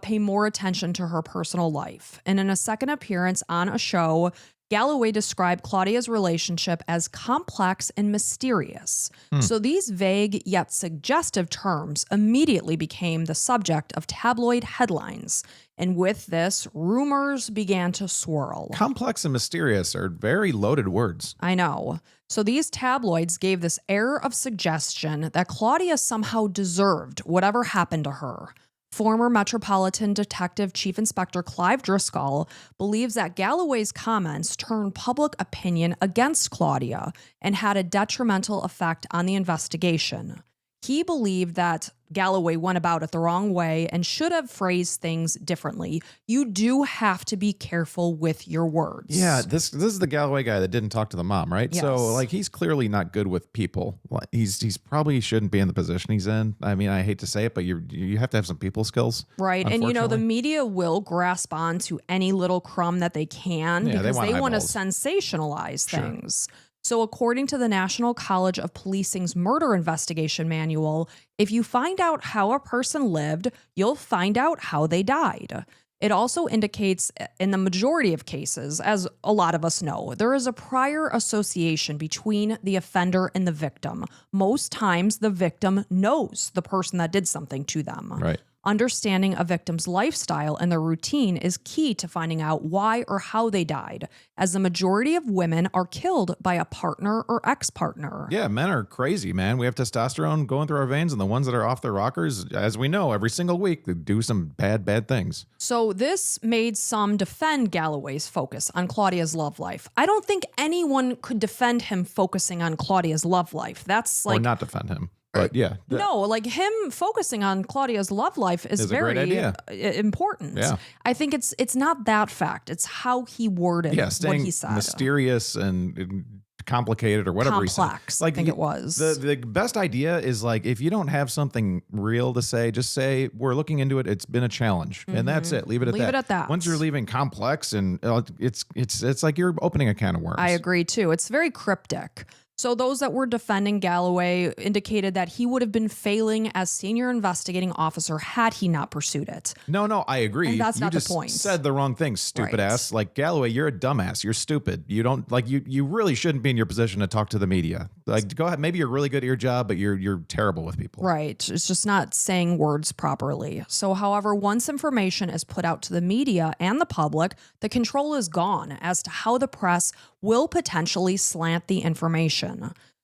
pay more attention to her personal life. And in a second appearance on a show, Galloway described Claudia's relationship as complex and mysterious. So these vague yet suggestive terms immediately became the subject of tabloid headlines. And with this, rumors began to swirl. Complex and mysterious are very loaded words. I know. So these tabloids gave this air of suggestion that Claudia somehow deserved whatever happened to her. Former Metropolitan Detective Chief Inspector Clive Driscoll believes that Galloway's comments turned public opinion against Claudia and had a detrimental effect on the investigation. He believed that Galloway went about it the wrong way and should have phrased things differently. You do have to be careful with your words. Yeah, this is the Galloway guy that didn't talk to the mom, right? Yes. So like he's clearly not good with people. He's probably shouldn't be in the position he's in. I mean, I hate to say it, but you have to have some people skills. Right. And the unfortunately. media will grasp onto any little crumb that they can Yeah, they because want they want to eyeballs. sensationalize Sure. things. So according to the National College of Policing's murder investigation manual, if you find out how a person lived, you'll find out how they died. It also indicates in the majority of cases, as a lot of us know, there is a prior association between the offender and the victim. Most times the victim knows the person that did something to them. Right. Understanding a victim's lifestyle and their routine is key to finding out why or how they died, as the majority of women are killed by a partner or ex-partner. Yeah, men are crazy, man. We have testosterone going through our veins, and the ones that are off their rockers, as we know, every single week, they do some bad things. So this made some defend Galloway's focus on Claudia's love life. I don't think anyone could defend him focusing on Claudia's love life. That's like... Or not defend him. But yeah. No, like him focusing on Claudia's love life is a great very idea. important. Yeah. I think it's not that fact. It's how he worded Yeah, what staying he said. mysterious and complicated or whatever he said. Complex, I think it was. The best idea is like, if you don't have something real to say, just say, we're looking into it. It's been a challenge. And that's it. Leave it at that. Leave it at that. Once you're leaving complex and it's like you're opening a can of worms. I agree too. It's very cryptic. So those that were defending Galloway indicated that he would have been failing as senior investigating officer had he not pursued it. No, I agree. And that's you not the just point. said the wrong thing, stupid Right. ass. Like, Galloway, you're a dumbass. You're stupid. You don't like you really shouldn't be in your position to talk to the media. Like, go ahead. Maybe you're really good at your job, but you're terrible with people. Right. It's just not saying words properly. So, however, once information is put out to the media and the public, the control is gone as to how the press will potentially slant the information.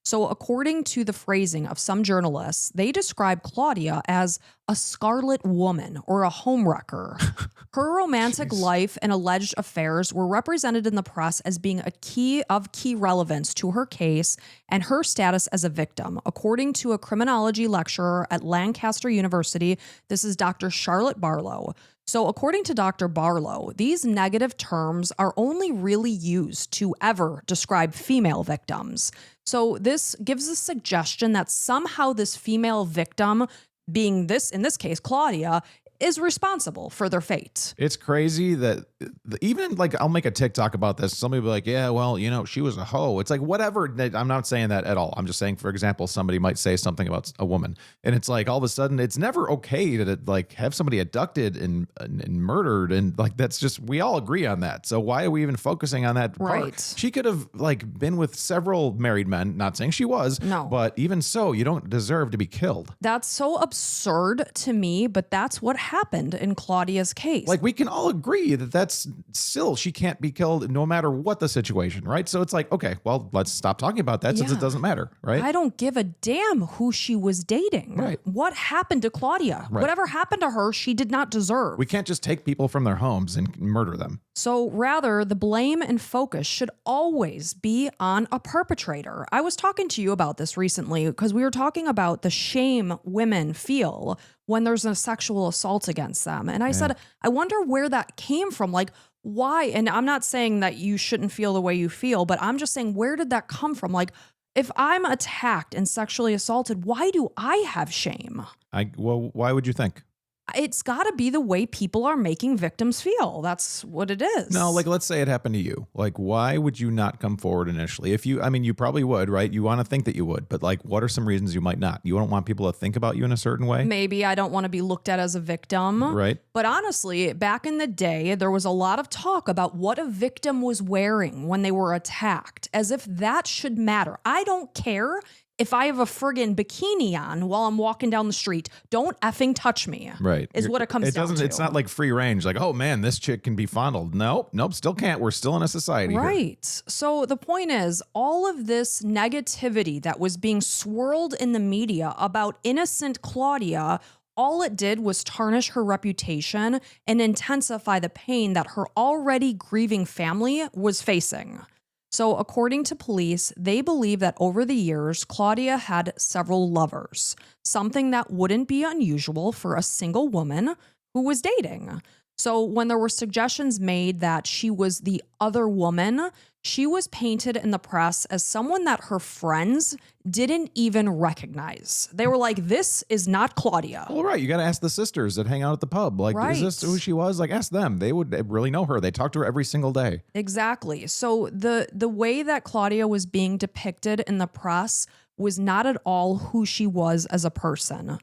So, according to the phrasing of some journalists, they describe Claudia as a scarlet woman or a homewrecker. Her romantic life and alleged affairs were represented in the press as being key relevance to her case and her status as a victim. According to a criminology lecturer at Lancaster University, this is Dr. Charlotte Barlow. So according to Dr. Barlow, these negative terms are only really used to ever describe female victims. So this gives a suggestion that somehow this female victim, being this, in this case, Claudia, is responsible for their fate. It's crazy that even like, I'll make a TikTok about this. Somebody will be like, yeah, well, she was a hoe. It's like, whatever. I'm not saying that at all. I'm just saying, for example, somebody might say something about a woman and it's like, all of a sudden it's never okay to like have somebody abducted and murdered. And like, that's just, we all agree on that. So why are we even focusing on that part? Right. She could have like been with several married men, not saying she was, No. but even so, you don't deserve to be killed. That's so absurd to me, but that's what happened in Claudia's case. Like, we can all agree that that's still, she can't be killed no matter what the situation, right? So it's like, okay, well, let's stop talking about that since Yeah. it doesn't matter, right? I don't give a damn who she was dating. Right. What happened to Claudia? Right. Whatever happened to her, she did not deserve. We can't just take people from their homes and murder them. So rather, the blame and focus should always be on a perpetrator. I was talking to you about this recently because we were talking about the shame women feel when there's a sexual assault against them. And I said, I wonder where that came from. Like, why? And I'm not saying that you shouldn't feel the way you feel, but I'm just saying, where did that come from? Like, if I'm attacked and sexually assaulted, why do I have shame? Well, why would you think? It's got to be the way people are making victims feel. That's what it is. No, like, let's say it happened to you. Like, why would you not come forward initially? You probably would, right? You want to think that you would, but like, what are some reasons you might not? You don't want people to think about you in a certain way? Maybe I don't want to be looked at as a victim. Right. But honestly, back in the day, there was a lot of talk about what a victim was wearing when they were attacked, as if that should matter. I don't care if I have a friggin' bikini on while I'm walking down the street. Don't effing touch me. Right. Is what it comes down to. It's not like free range. Like, oh man, this chick can be fondled. Nope, still can't. We're still in a society here. Right. So the point is, all of this negativity that was being swirled in the media about innocent Claudia, all it did was tarnish her reputation and intensify the pain that her already grieving family was facing. So according to police, they believe that over the years, Claudia had several lovers, something that wouldn't be unusual for a single woman who was dating. So when there were suggestions made that she was the other woman, she was painted in the press as someone that her friends didn't even recognize. They were like, this is not Claudia. Well, right. You got to ask the sisters that hang out at the pub. Like, Right. is this who she was? Like, ask them. They would really know her. They talk to her every single day. Exactly. So the way that Claudia was being depicted in the press was not at all who she was as a person.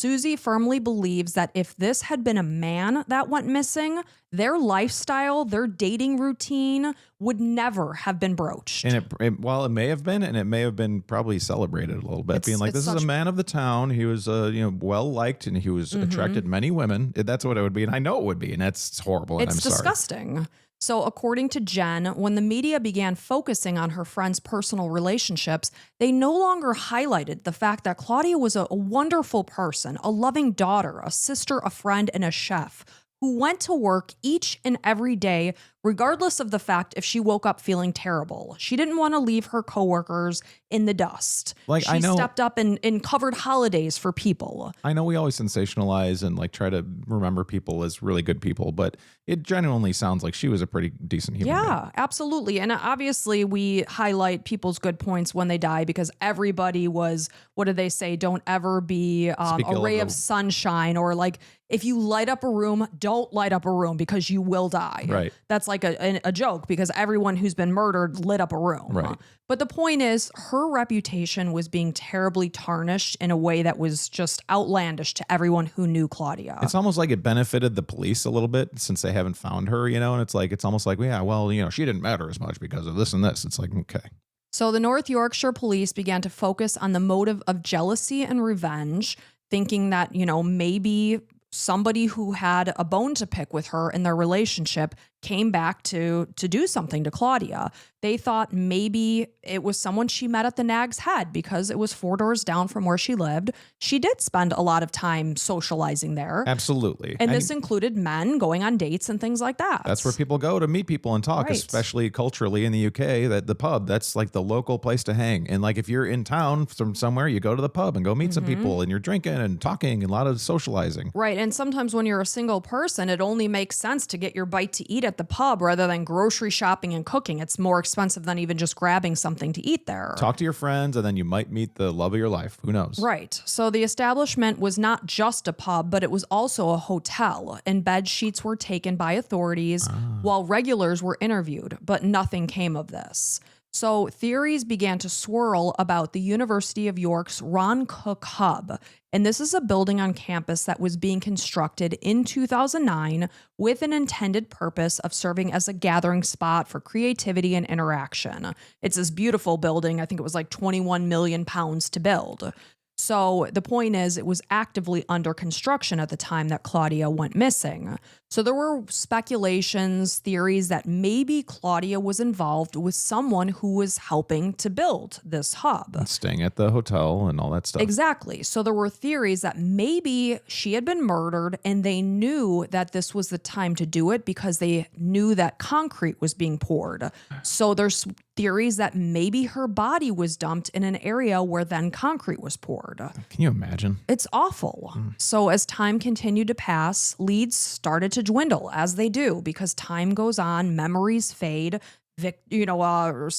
Susie firmly believes that if this had been a man that went missing, their lifestyle, their dating routine would never have been broached. And while it may have been, and it may have been probably celebrated a little bit, being like, this is a man of the town. He was, well liked, and he was attracted many women. That's what it would be, and I know it would be, and that's horrible. And It's I'm sorry. disgusting. So according to Jen, when the media began focusing on her friend's personal relationships, they no longer highlighted the fact that Claudia was a wonderful person, a loving daughter, a sister, a friend, and a chef who went to work each and every day, regardless of the fact if she woke up feeling terrible. She didn't want to leave her coworkers in the dust. Like, she stepped up and covered holidays for people. I know we always sensationalize and like try to remember people as really good people, but it genuinely sounds like she was a pretty decent human being. Yeah, absolutely. And obviously we highlight people's good points when they die because everybody was, what do they say? Don't ever be a ray of sunshine, or like, if you light up a room, don't light up a room because you will die. Right. That's like a joke because everyone who's been murdered lit up a room. Right. But the point is, her reputation was being terribly tarnished in a way that was just outlandish to everyone who knew Claudia. It's almost like it benefited the police a little bit since they haven't found her, and it's almost like, yeah, well, she didn't matter as much because of this and this. It's like, okay. So the North Yorkshire police began to focus on the motive of jealousy and revenge, thinking that, maybe somebody who had a bone to pick with her in their relationship came back to do something to Claudia. They thought maybe it was someone she met at the Nag's Head because it was 4 doors down from where she lived. She did spend a lot of time socializing there. Absolutely. And this included men going on dates and things like that. That's where people go to meet people and talk, Right. especially culturally in the UK, that the pub, that's like the local place to hang. And like if you're in town from somewhere, you go to the pub and go meet some people, and you're drinking and talking and a lot of socializing. Right. And sometimes when you're a single person, it only makes sense to get your bite to eat at the pub rather than grocery shopping and cooking. It's more expensive than even just grabbing something to eat there. Talk to your friends, and then you might meet the love of your life. Who knows? Right. So the establishment was not just a pub, but it was also a hotel, and bed sheets were taken by authorities while regulars were interviewed, but nothing came of this. So theories began to swirl about the University of York's Ron Cook Hub. And this is a building on campus that was being constructed in 2009 with an intended purpose of serving as a gathering spot for creativity and interaction. It's this beautiful building. I think it was like 21 million pounds to build. So the point is, it was actively under construction at the time that Claudia went missing. So there were speculations, theories that maybe Claudia was involved with someone who was helping to build this hub. And staying at the hotel and all that stuff. Exactly. So there were theories that maybe she had been murdered and they knew that this was the time to do it because they knew that concrete was being poured. So there's theories that maybe her body was dumped in an area where then concrete was poured. Can you imagine? It's awful. So as time continued to pass, leads started to dwindle, as they do, because time goes on, memories fade,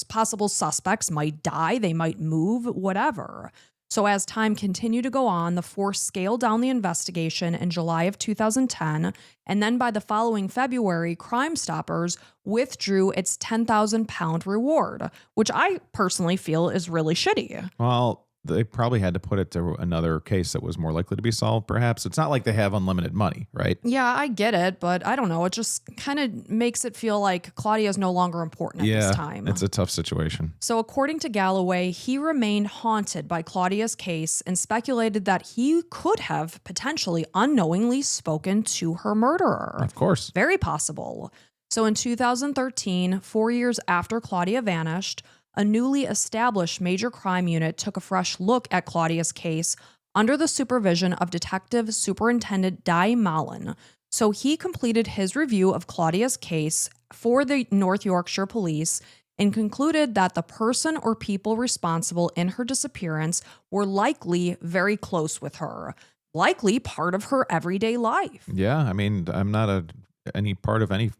possible suspects might die, they might move, whatever. So as time continued to go on, the force scaled down the investigation in July of 2010, and then by the following February, Crime Stoppers withdrew its £10,000 reward, which I personally feel is really shitty. Well, they probably had to put it to another case that was more likely to be solved, perhaps. It's not like they have unlimited money, right? Yeah, I get it, but I don't know. It just kind of makes it feel like Claudia is no longer important at this time. It's a tough situation. So according to Galloway, he remained haunted by Claudia's case and speculated that he could have potentially unknowingly spoken to her murderer. Of course. Very possible. So in 2013, 4 years after Claudia vanished, a newly established major crime unit took a fresh look at Claudia's case under the supervision of Detective Superintendent Di Mallon. So he completed his review of Claudia's case for the North Yorkshire Police and concluded that the person or people responsible in her disappearance were likely very close with her, likely part of her everyday life. Yeah, I mean, I'm not any part of any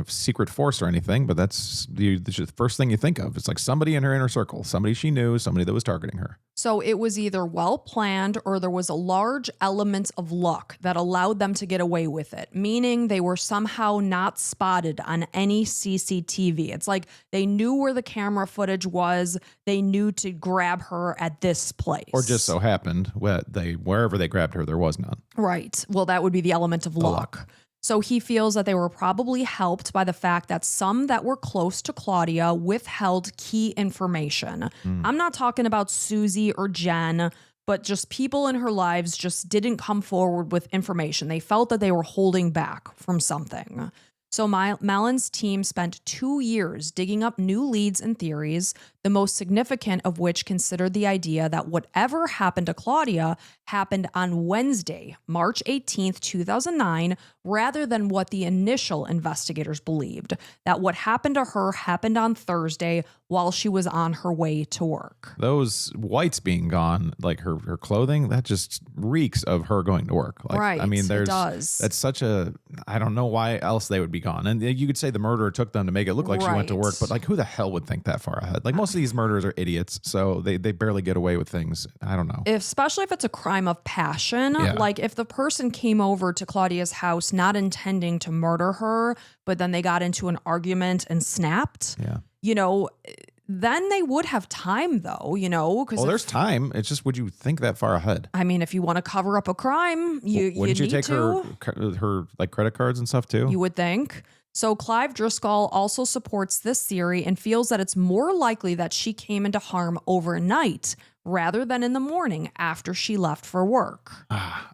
secret force or anything, but that's the first thing you think of. It's like somebody in her inner circle, somebody she knew, somebody that was targeting her. So it was either well planned or there was a large element of luck that allowed them to get away with it, meaning they were somehow not spotted on any CCTV. It's like they knew where the camera footage was. They knew to grab her at this place. Or just so happened wherever they grabbed her, there was none. Right. Well, that would be the element of luck. So he feels that they were probably helped by the fact that some that were close to Claudia withheld key information. I'm not talking about Susie or Jen, but just people in her lives just didn't come forward with information. They felt that they were holding back from something. So Mallon's team spent 2 years digging up new leads and theories, the most significant of which considered the idea that whatever happened to Claudia happened on Wednesday, March 18th, 2009, rather than what the initial investigators believed, that what happened to her happened on Thursday while she was on her way to work. Those whites being gone, like her clothing, that just reeks of her going to work. Like, Right, I mean, it does. that's such a, I don't know why else they would be gone. And you could say the murderer took them to make it look like she went to work, but like who the hell would think that far ahead? Like most of these murderers are idiots, so they barely get away with things. I don't know. Especially if it's a crime of passion. Yeah. Like if the person came over to Claudia's house not intending to murder her, but then they got into an argument and snapped, then they would have time though, because There's time. It's just, would you think that far ahead? I mean, if you want to cover up a crime, Wouldn't you need take to. her like credit cards and stuff too? You would think. So Clive Driscoll also supports this theory and feels that it's more likely that she came into harm overnight rather than in the morning after she left for work.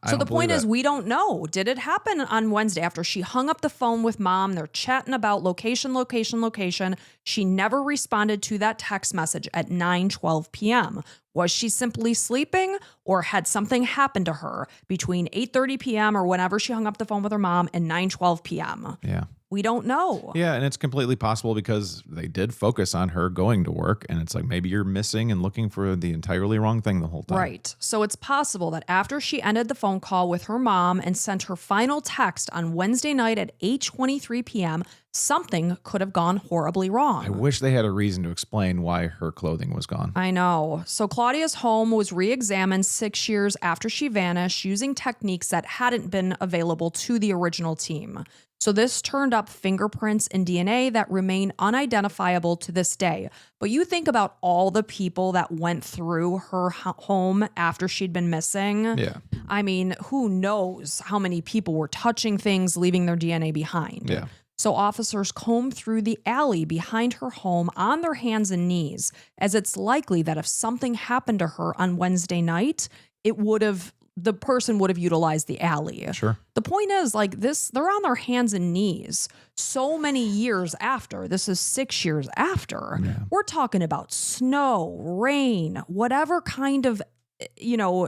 So the point is, we don't know. Did it happen on Wednesday after she hung up the phone with mom? They're chatting about location. She never responded to that text message at 9:12 p.m. Was she simply sleeping, or had something happened to her between 8:30 p.m. or whenever she hung up the phone with her mom and 9:12 p.m.? Yeah. We don't know. Yeah, and it's completely possible because they did focus on her going to work, and it's like maybe you're missing and looking for the entirely wrong thing the whole time. Right. So it's possible that after she ended the phone call with her mom and sent her final text on Wednesday night at 8:23 p.m., something could have gone horribly wrong. I wish they had a reason to explain why her clothing was gone. I know. So Claudia's home was re-examined 6 years after she vanished using techniques that hadn't been available to the original team. So this turned up fingerprints and DNA that remain unidentifiable to this day. But you think about all the people that went through her home after she'd been missing. Yeah. I mean, who knows how many people were touching things, leaving their DNA behind. Yeah. So officers combed through the alley behind her home on their hands and knees, as it's likely that if something happened to her on Wednesday night, the person would have utilized the alley. Sure. The point is, like this, they're on their hands and knees so many years after. This is 6 years after. Yeah. We're talking about snow, rain, whatever kind of,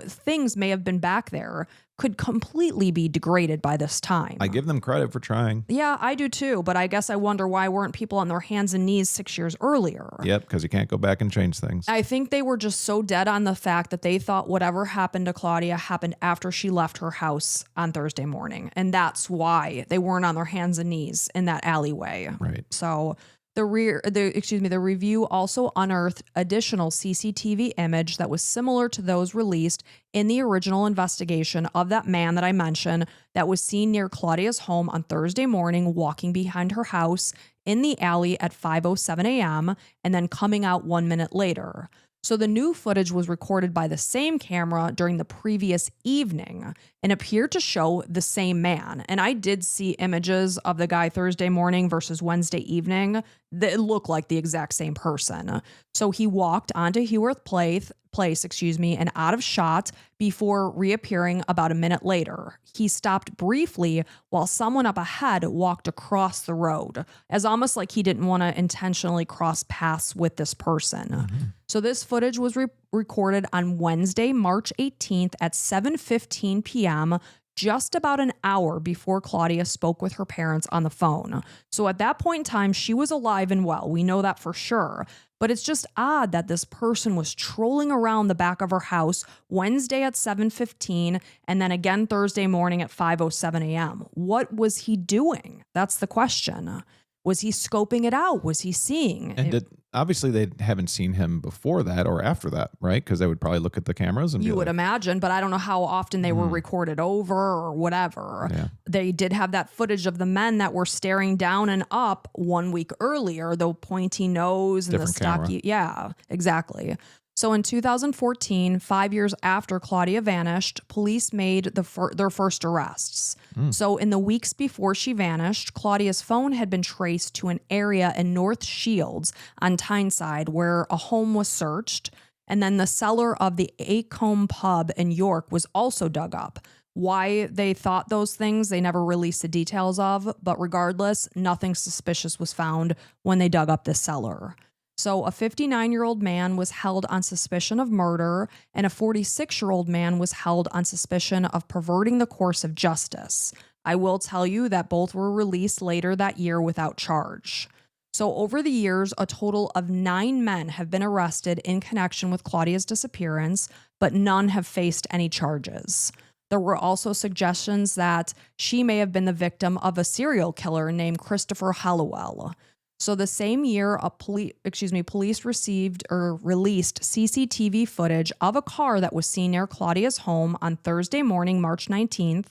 things may have been back there could completely be degraded by this time. I give them credit for trying. Yeah, I do too. But I guess I wonder why weren't people on their hands and knees 6 years earlier? Yep, because you can't go back and change things. I think they were just so dead on the fact that they thought whatever happened to Claudia happened after she left her house on Thursday morning. And that's why they weren't on their hands and knees in that alleyway. Right. So the review also unearthed additional CCTV image that was similar to those released in the original investigation of that man that I mentioned that was seen near Claudia's home on Thursday morning, walking behind her house in the alley at 5:07 a.m. and then coming out 1 minute later. So the new footage was recorded by the same camera during the previous evening and appeared to show the same man. And I did see images of the guy Thursday morning versus Wednesday evening that look like the exact same person. So he walked onto Heworth Place, and out of shot before reappearing about a minute later. He stopped briefly while someone up ahead walked across the road, as almost like he didn't want to intentionally cross paths with this person. Mm-hmm. So this footage was recorded on Wednesday, March 18th at 7:15 p.m. just about an hour before Claudia spoke with her parents on the phone. So at that point in time, she was alive and well. We know that for sure. But it's just odd that this person was trolling around the back of her house Wednesday at 7:15 and then again Thursday morning at 5:07 a.m. What was he doing? That's the question. Was he scoping it out? Was he seeing? And obviously they haven't seen him before that or after that, right? Because they would probably look at the cameras and You be would like, imagine, but I don't know how often they were recorded over or whatever. Yeah. They did have that footage of the men that were staring down and up 1 week earlier, the pointy nose and Different the stocky. camera. Yeah, exactly. So in 2014, 5 years after Claudia vanished, police made their first arrests. So in the weeks before she vanished, Claudia's phone had been traced to an area in North Shields on Tyneside where a home was searched. And then the cellar of the Acombe pub in York was also dug up. Why they thought those things, they never released the details of. But regardless, nothing suspicious was found when they dug up this cellar. So a 59-year-old man was held on suspicion of murder, and a 46-year-old man was held on suspicion of perverting the course of justice. I will tell you that both were released later that year without charge. So over the years, a total of 9 men have been arrested in connection with Claudia's disappearance, but none have faced any charges. There were also suggestions that she may have been the victim of a serial killer named Christopher Hallowell. So the same year, police received or released CCTV footage of a car that was seen near Claudia's home on Thursday morning, March 19th.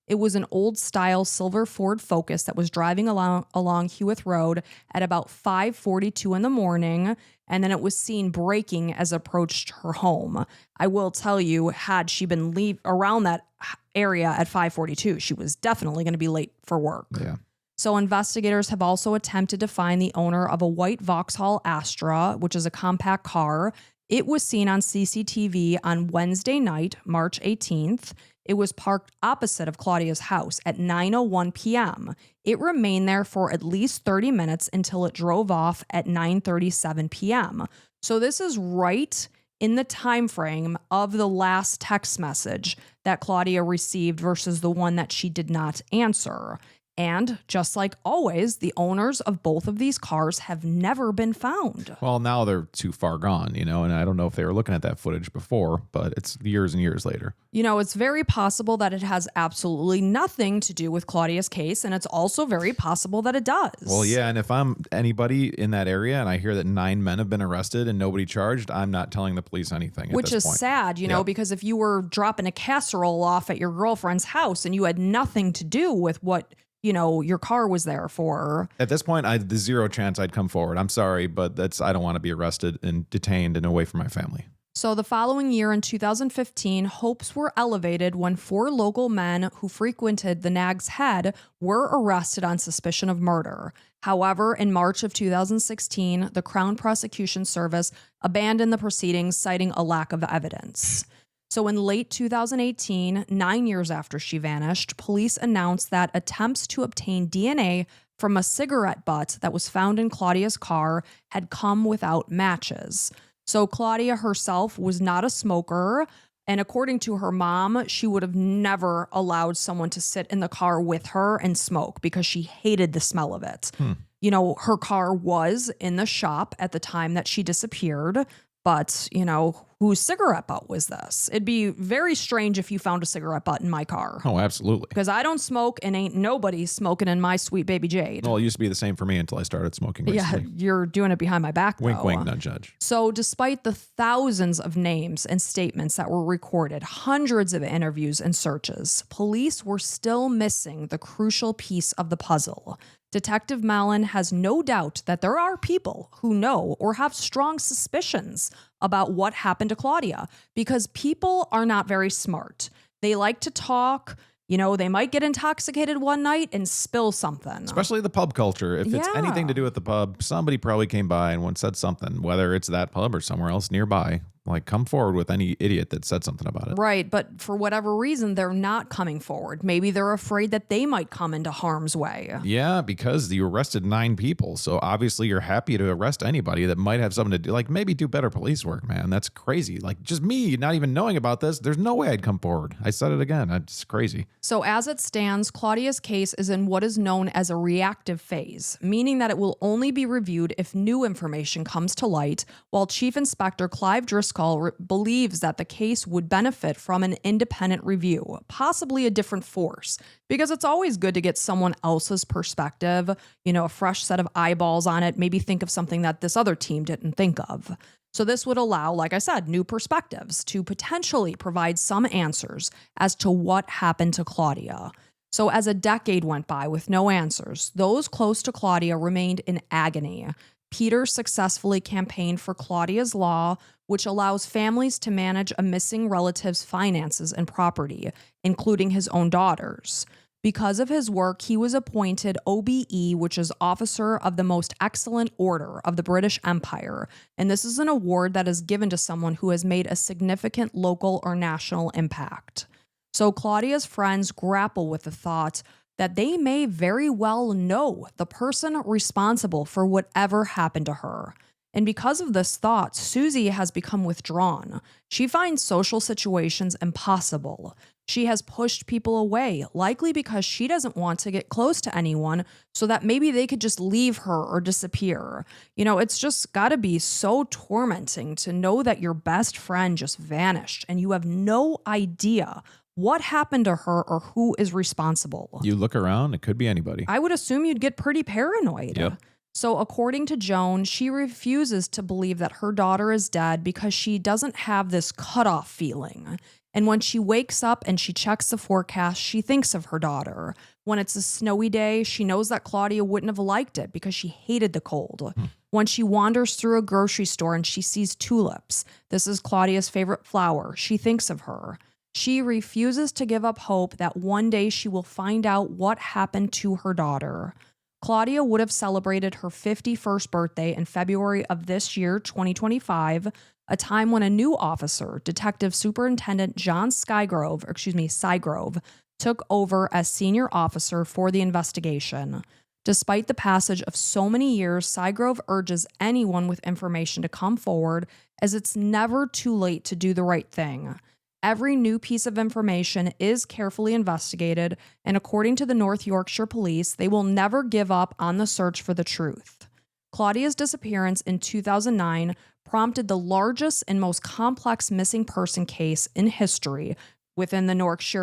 It was an old-style silver Ford Focus that was driving along Hewitt Road at about 5:42 in the morning, and then it was seen braking as it approached her home. I will tell you, had she been around that area at 5:42, she was definitely going to be late for work. Yeah. So investigators have also attempted to find the owner of a white Vauxhall Astra, which is a compact car. It was seen on CCTV on Wednesday night, March 18th. It was parked opposite of Claudia's house at 9:01 p.m. It remained there for at least 30 minutes until it drove off at 9:37 p.m. So this is right in the time frame of the last text message that Claudia received versus the one that she did not answer. And just like always, the owners of both of these cars have never been found. Well, now they're too far gone, and I don't know if they were looking at that footage before, but it's years and years later. It's very possible that it has absolutely nothing to do with Claudia's case, and it's also very possible that it does. Well, yeah, and if I'm anybody in that area and I hear that 9 men have been arrested and nobody charged, I'm not telling the police anything at Which this is point. sad, Yep. because if you were dropping a casserole off at your girlfriend's house and you had nothing to do with what your car was there for. At this point, there's zero chance I'd come forward. I'm sorry, but I don't want to be arrested and detained and away from my family. So the following year in 2015, hopes were elevated when 4 local men who frequented the Nag's Head were arrested on suspicion of murder. However, in March of 2016, the Crown Prosecution Service abandoned the proceedings, citing a lack of evidence. So in late 2018, 9 years after she vanished, police announced that attempts to obtain DNA from a cigarette butt that was found in Claudia's car had come without matches. So Claudia herself was not a smoker, and according to her mom, she would have never allowed someone to sit in the car with her and smoke because she hated the smell of it. Her car was in the shop at the time that she disappeared. But, whose cigarette butt was this? It'd be very strange if you found a cigarette butt in my car. Oh, absolutely. Because I don't smoke and ain't nobody smoking in my sweet baby Jade. Well, it used to be the same for me until I started smoking recently. Yeah, you're doing it behind my back, though. Wink, wink, nudge, judge. So despite the thousands of names and statements that were recorded, hundreds of interviews and searches, police were still missing the crucial piece of the puzzle. Detective Mallon has no doubt that there are people who know or have strong suspicions about what happened to Claudia because people are not very smart. They like to talk. They might get intoxicated one night and spill something. Especially the pub culture. If it's anything to do with the pub, somebody probably came by and once said something, whether it's that pub or somewhere else nearby. Like, come forward with any idiot that said something about it. Right, but for whatever reason, they're not coming forward. Maybe they're afraid that they might come into harm's way. Yeah, because you arrested 9 people. So obviously you're happy to arrest anybody that might have something to do. Like, maybe do better police work, man. That's crazy. Like, just me not even knowing about this, there's no way I'd come forward. I said it again. It's crazy. So as it stands, Claudia's case is in what is known as a reactive phase, meaning that it will only be reviewed if new information comes to light, while Chief Inspector Clive Driscoll believes that the case would benefit from an independent review, possibly a different force, because it's always good to get someone else's perspective, a fresh set of eyeballs on it, maybe think of something that this other team didn't think of. So this would allow, like I said, new perspectives to potentially provide some answers as to what happened to Claudia. So as a decade went by with no answers, those close to Claudia remained in agony. Peter successfully campaigned for Claudia's Law, which allows families to manage a missing relative's finances and property, including his own daughters. Because of his work, he was appointed OBE, which is Officer of the Most Excellent Order of the British Empire, and this is an award that is given to someone who has made a significant local or national impact. So Claudia's friends grapple with the thought that they may very well know the person responsible for whatever happened to her. And because of this thought, Susie has become withdrawn. She finds social situations impossible. She has pushed people away, likely because she doesn't want to get close to anyone so that maybe they could just leave her or disappear. It's just got to be so tormenting to know that your best friend just vanished and you have no idea what happened to her or who is responsible. You look around, it could be anybody. I would assume you'd get pretty paranoid. Yep. So according to Joan, she refuses to believe that her daughter is dead because she doesn't have this cutoff feeling. And when she wakes up and she checks the forecast, she thinks of her daughter. When it's a snowy day, she knows that Claudia wouldn't have liked it because she hated the cold. When she wanders through a grocery store and she sees tulips, this is Claudia's favorite flower, she thinks of her. She refuses to give up hope that one day she will find out what happened to her daughter. Claudia would have celebrated her 51st birthday in February of this year, 2025, a time when a new officer, Detective Superintendent John Sygrove, took over as senior officer for the investigation. Despite the passage of so many years, Sygrove urges anyone with information to come forward, as it's never too late to do the right thing. Every new piece of information is carefully investigated, and according to the North Yorkshire Police, they will never give up on the search for the truth. Claudia's disappearance in 2009 prompted the largest and most complex missing person case in history within the North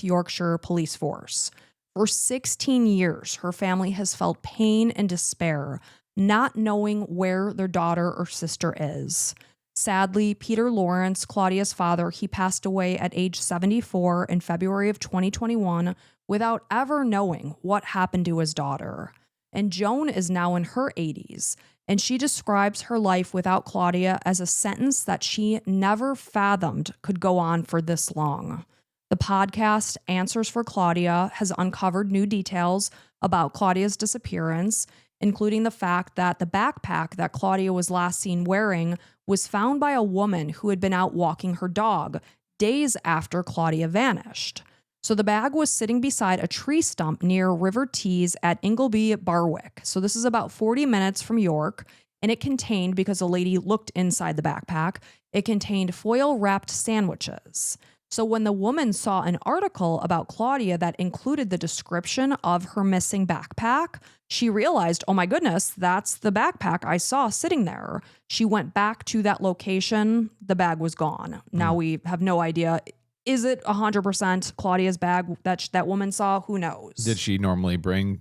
Yorkshire Police Force. For 16 years, her family has felt pain and despair, not knowing where their daughter or sister is. Sadly, Peter Lawrence, Claudia's father, he passed away at age 74 in February of 2021 without ever knowing what happened to his daughter. And Joan is now in her 80s, and she describes her life without Claudia as a sentence that she never fathomed could go on for this long. The podcast Answers for Claudia has uncovered new details about Claudia's disappearance, including the fact that the backpack that Claudia was last seen wearing was found by a woman who had been out walking her dog days after Claudia vanished. So the bag was sitting beside a tree stump near River Tees at Ingleby, Barwick. So this is about 40 minutes from York, and it contained, because a lady looked inside the backpack, it contained foil-wrapped sandwiches. So when the woman saw an article about Claudia that included the description of her missing backpack, she realized, oh my goodness, that's the backpack I saw sitting there. She went back to that location. The bag was gone. Now we have no idea. Is it 100% Claudia's bag that woman saw? Who knows? Did she normally bring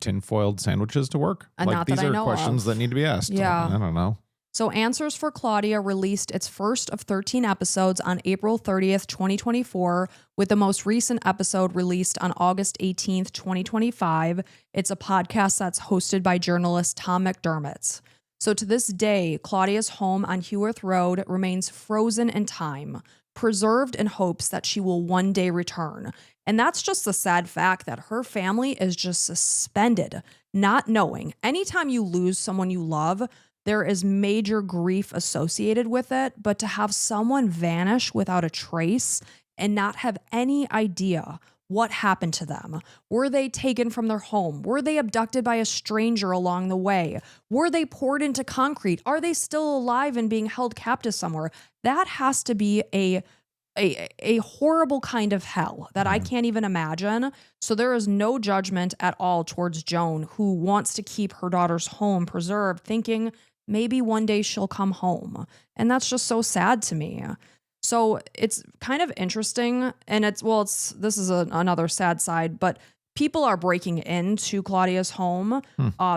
tin-foiled sandwiches to work? Not these that I are know questions of. that need to be asked. Yeah. I don't know. So Answers for Claudia released its first of 13 episodes on April 30th, 2024, with the most recent episode released on August 18th, 2025. It's a podcast that's hosted by journalist Tom McDermott. So to this day, Claudia's home on Heworth Road remains frozen in time, preserved in hopes that she will one day return. And that's just the sad fact that her family is just suspended, not knowing. Anytime you lose someone you love, There is major grief associated with it, but to have someone vanish without a trace and not have any idea what happened to them. Were they taken from their home? Were they abducted by a stranger along the way? Were they poured into concrete? Are they still alive and being held captive somewhere? That has to be a horrible kind of hell that I can't even imagine. So there is no judgment at all towards Joan, who wants to keep her daughter's home preserved, thinking maybe one day she'll come home. And that's just so sad to me. So it's kind of interesting, and this is another sad side, but people are breaking into Claudia's home.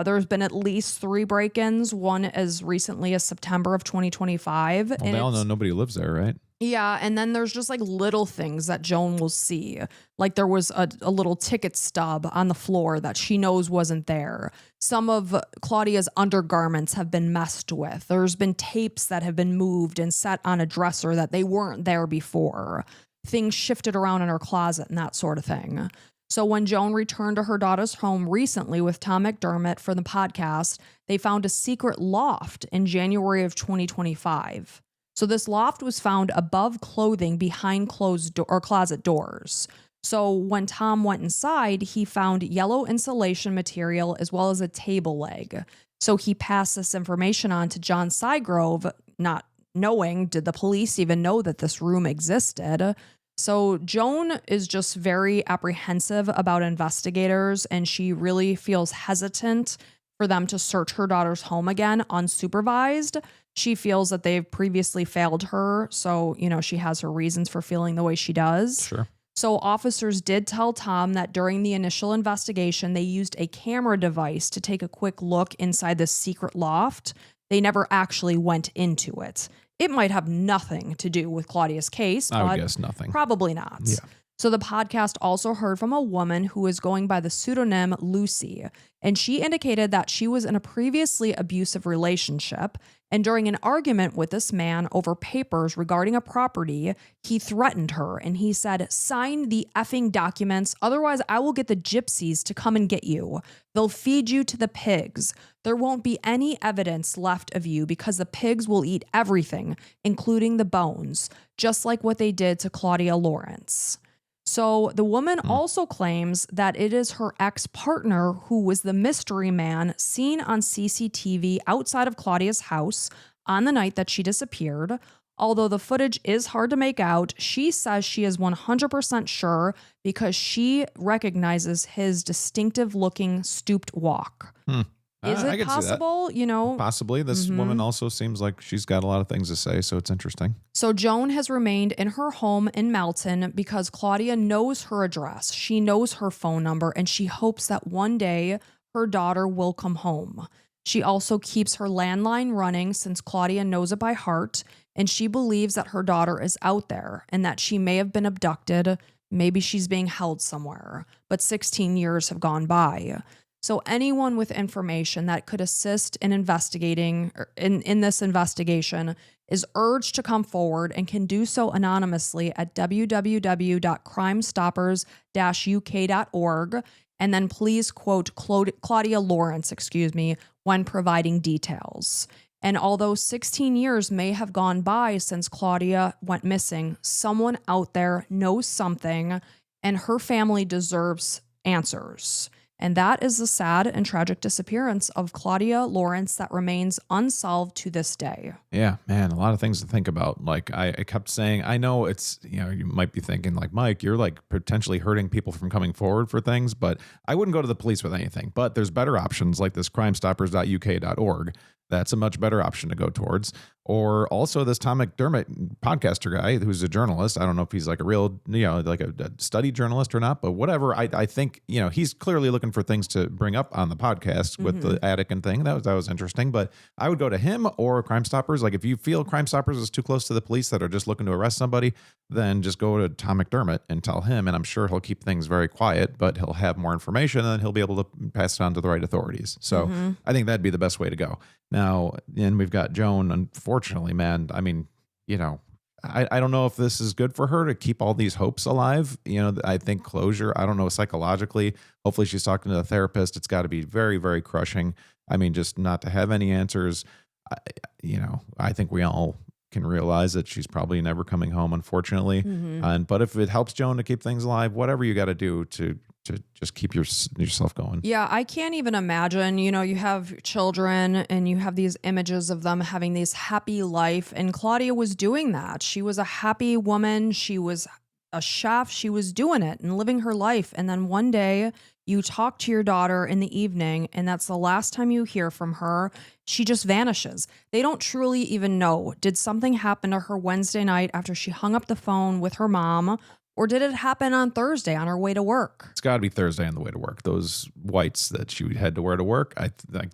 There's been at least 3 break-ins, one as recently as September of 2025. Well, they all know nobody lives there, right? Yeah, and then there's just like little things that Joan will see. Like there was a little ticket stub on the floor that she knows wasn't there. Some of Claudia's undergarments have been messed with. There's been tapes that have been moved and set on a dresser that they weren't there before. Things shifted around in her closet and that sort of thing. So when Joan returned to her daughter's home recently with Tom McDermott for the podcast, they found a secret loft in January of 2025. So this loft was found above clothing behind closed or closet doors. So when Tom went inside, he found yellow insulation material as well as a table leg. So he passed this information on to John Sygrove, not knowing, did the police even know that this room existed? So Joan is just very apprehensive about investigators, and she really feels hesitant for them to search her daughter's home again unsupervised. She feels that they've previously failed her. So, she has her reasons for feeling the way she does. Sure. So officers did tell Tom that during the initial investigation, they used a camera device to take a quick look inside the secret loft. They never actually went into it. It might have nothing to do with Claudia's case. I would guess nothing. Probably not. Yeah. So the podcast also heard from a woman who is going by the pseudonym Lucy, and she indicated that she was in a previously abusive relationship, and during an argument with this man over papers regarding a property, he threatened her, and he said, "Sign the effing documents, otherwise I will get the gypsies to come and get you. They'll feed you to the pigs. There won't be any evidence left of you because the pigs will eat everything, including the bones, just like what they did to Claudia Lawrence." So the woman also claims that it is her ex-partner who was the mystery man seen on CCTV outside of Claudia's house on the night that she disappeared. Although the footage is hard to make out, she says she is 100% sure because she recognizes his distinctive looking stooped walk. Is I it can see that. possible? Possibly. This woman also seems like she's got a lot of things to say, so it's interesting. So Joan has remained in her home in Melton because Claudia knows her address. She knows her phone number, and she hopes that one day her daughter will come home. She also keeps her landline running since Claudia knows it by heart, and she believes that her daughter is out there and that she may have been abducted. Maybe she's being held somewhere, but 16 years have gone by. So anyone with information that could assist in investigating in this investigation is urged to come forward and can do so anonymously at www.crimestoppers-uk.org. And then please quote Claudia Lawrence, when providing details. And although 16 years may have gone by since Claudia went missing, someone out there knows something, and her family deserves answers. And that is the sad and tragic disappearance of Claudia Lawrence that remains unsolved to this day. Yeah, man, a lot of things to think about. Like I kept saying, I know it's, you might be thinking like, Mike, you're like potentially hurting people from coming forward for things, but I wouldn't go to the police with anything. But there's better options like this crimestoppers.uk.org. That's a much better option to go towards. Or also this Tom McDermott podcaster guy who's a journalist. I don't know if he's like a real, like a study journalist or not, but whatever. I think, he's clearly looking for things to bring up on the podcast with the attic and thing. That was interesting, but I would go to him or Crime Stoppers. Like if you feel Crime Stoppers is too close to the police that are just looking to arrest somebody, then just go to Tom McDermott and tell him. And I'm sure he'll keep things very quiet, but he'll have more information and then he'll be able to pass it on to the right authorities. So I think that'd be the best way to go. Now, and we've got Joan, unfortunately, man. I mean, I don't know if this is good for her to keep all these hopes alive. I think closure, I don't know, psychologically, hopefully she's talking to a therapist. It's got to be very, very crushing. I mean, just not to have any answers. I think we all can realize that she's probably never coming home, unfortunately. But if it helps Joan to keep things alive, whatever you got to do to just keep yourself going. Yeah, I can't even imagine, you have children and you have these images of them having this happy life. And Claudia was doing that. She was a happy woman. She was a chef. She was doing it and living her life. And then one day you talk to your daughter in the evening and that's the last time you hear from her. She just vanishes. They don't truly even know. Did something happen to her Wednesday night after she hung up the phone with her mom? Or did it happen on Thursday on her way to work? It's got to be Thursday on the way to work. Those whites that she had to wear to work,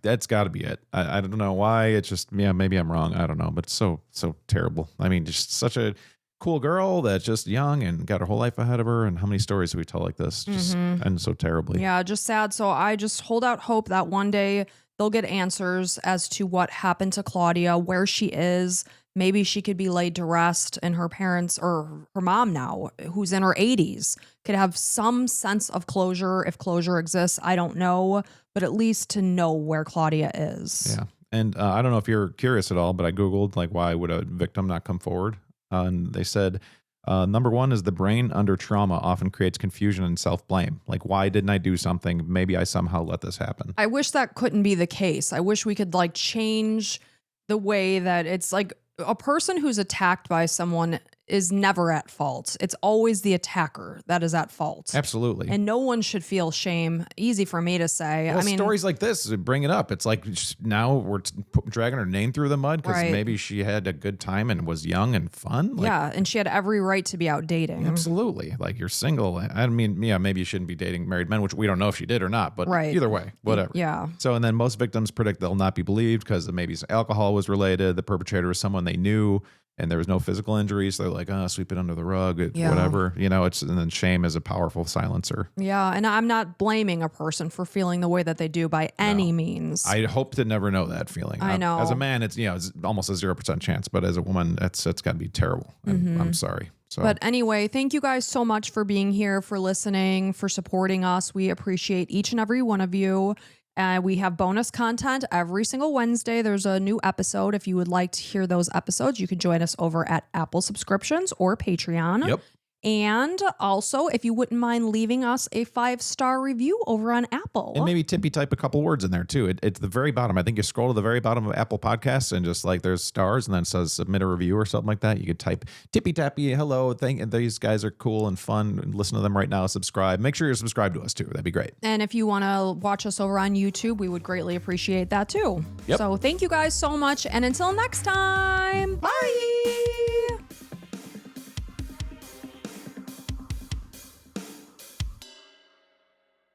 that's got to be it. I don't know why. It's just, maybe I'm wrong. I don't know, but it's so terrible. I mean, just such a cool girl that's just young and got her whole life ahead of her. And how many stories do we tell like this? Just end so terribly. Yeah, just sad. So I just hold out hope that one day they'll get answers as to what happened to Claudia, where she is. Maybe she could be laid to rest and her parents or her mom now, who's in her 80s, could have some sense of closure if closure exists. I don't know, but at least to know where Claudia is. Yeah. And I don't know if you're curious at all, but I Googled why would a victim not come forward? And they said, number one is the brain under trauma often creates confusion and self-blame. Why didn't I do something? Maybe I somehow let this happen. I wish that couldn't be the case. I wish we could change the way that it's a person who's attacked by someone is never at fault. It's always the attacker that is at fault. Absolutely. And no one should feel shame. Easy for me to say. Well, I mean, stories like this bring it up. It's now we're dragging her name through the mud because Right. maybe she had a good time and was young and fun. yeah, and she had every right to be out dating. Absolutely. You're single. I mean, maybe you shouldn't be dating married men, which we don't know if she did or not, but Right. either way, whatever. Yeah. So, and then most victims predict they'll not be believed because maybe alcohol was related. The perpetrator was someone they knew and there was no physical injuries. So they're sweep it under the rug, whatever, and then shame is a powerful silencer. Yeah. And I'm not blaming a person for feeling the way that they do by any means. I hope to never know that feeling. I know. As a man, it's, it's almost a 0% chance, but as a woman, it's got to be terrible. And I'm sorry. So. But anyway, thank you guys so much for being here, for listening, for supporting us. We appreciate each and every one of you. We have bonus content every single Wednesday. There's a new episode. If you would like to hear those episodes, you can join us over at Apple subscriptions or Patreon. Yep. And also, if you wouldn't mind leaving us a 5-star review over on Apple. And maybe tippy type a couple words in there too. It's the very bottom. I think you scroll to the very bottom of Apple Podcasts and just there's stars and then it says submit a review or something like that. You could type tippy tappy hello. These guys are cool and fun. Listen to them right now. Subscribe. Make sure you're subscribed to us too. That'd be great. And if you want to watch us over on YouTube, we would greatly appreciate that too. Yep. So thank you guys so much. And until next time. Bye.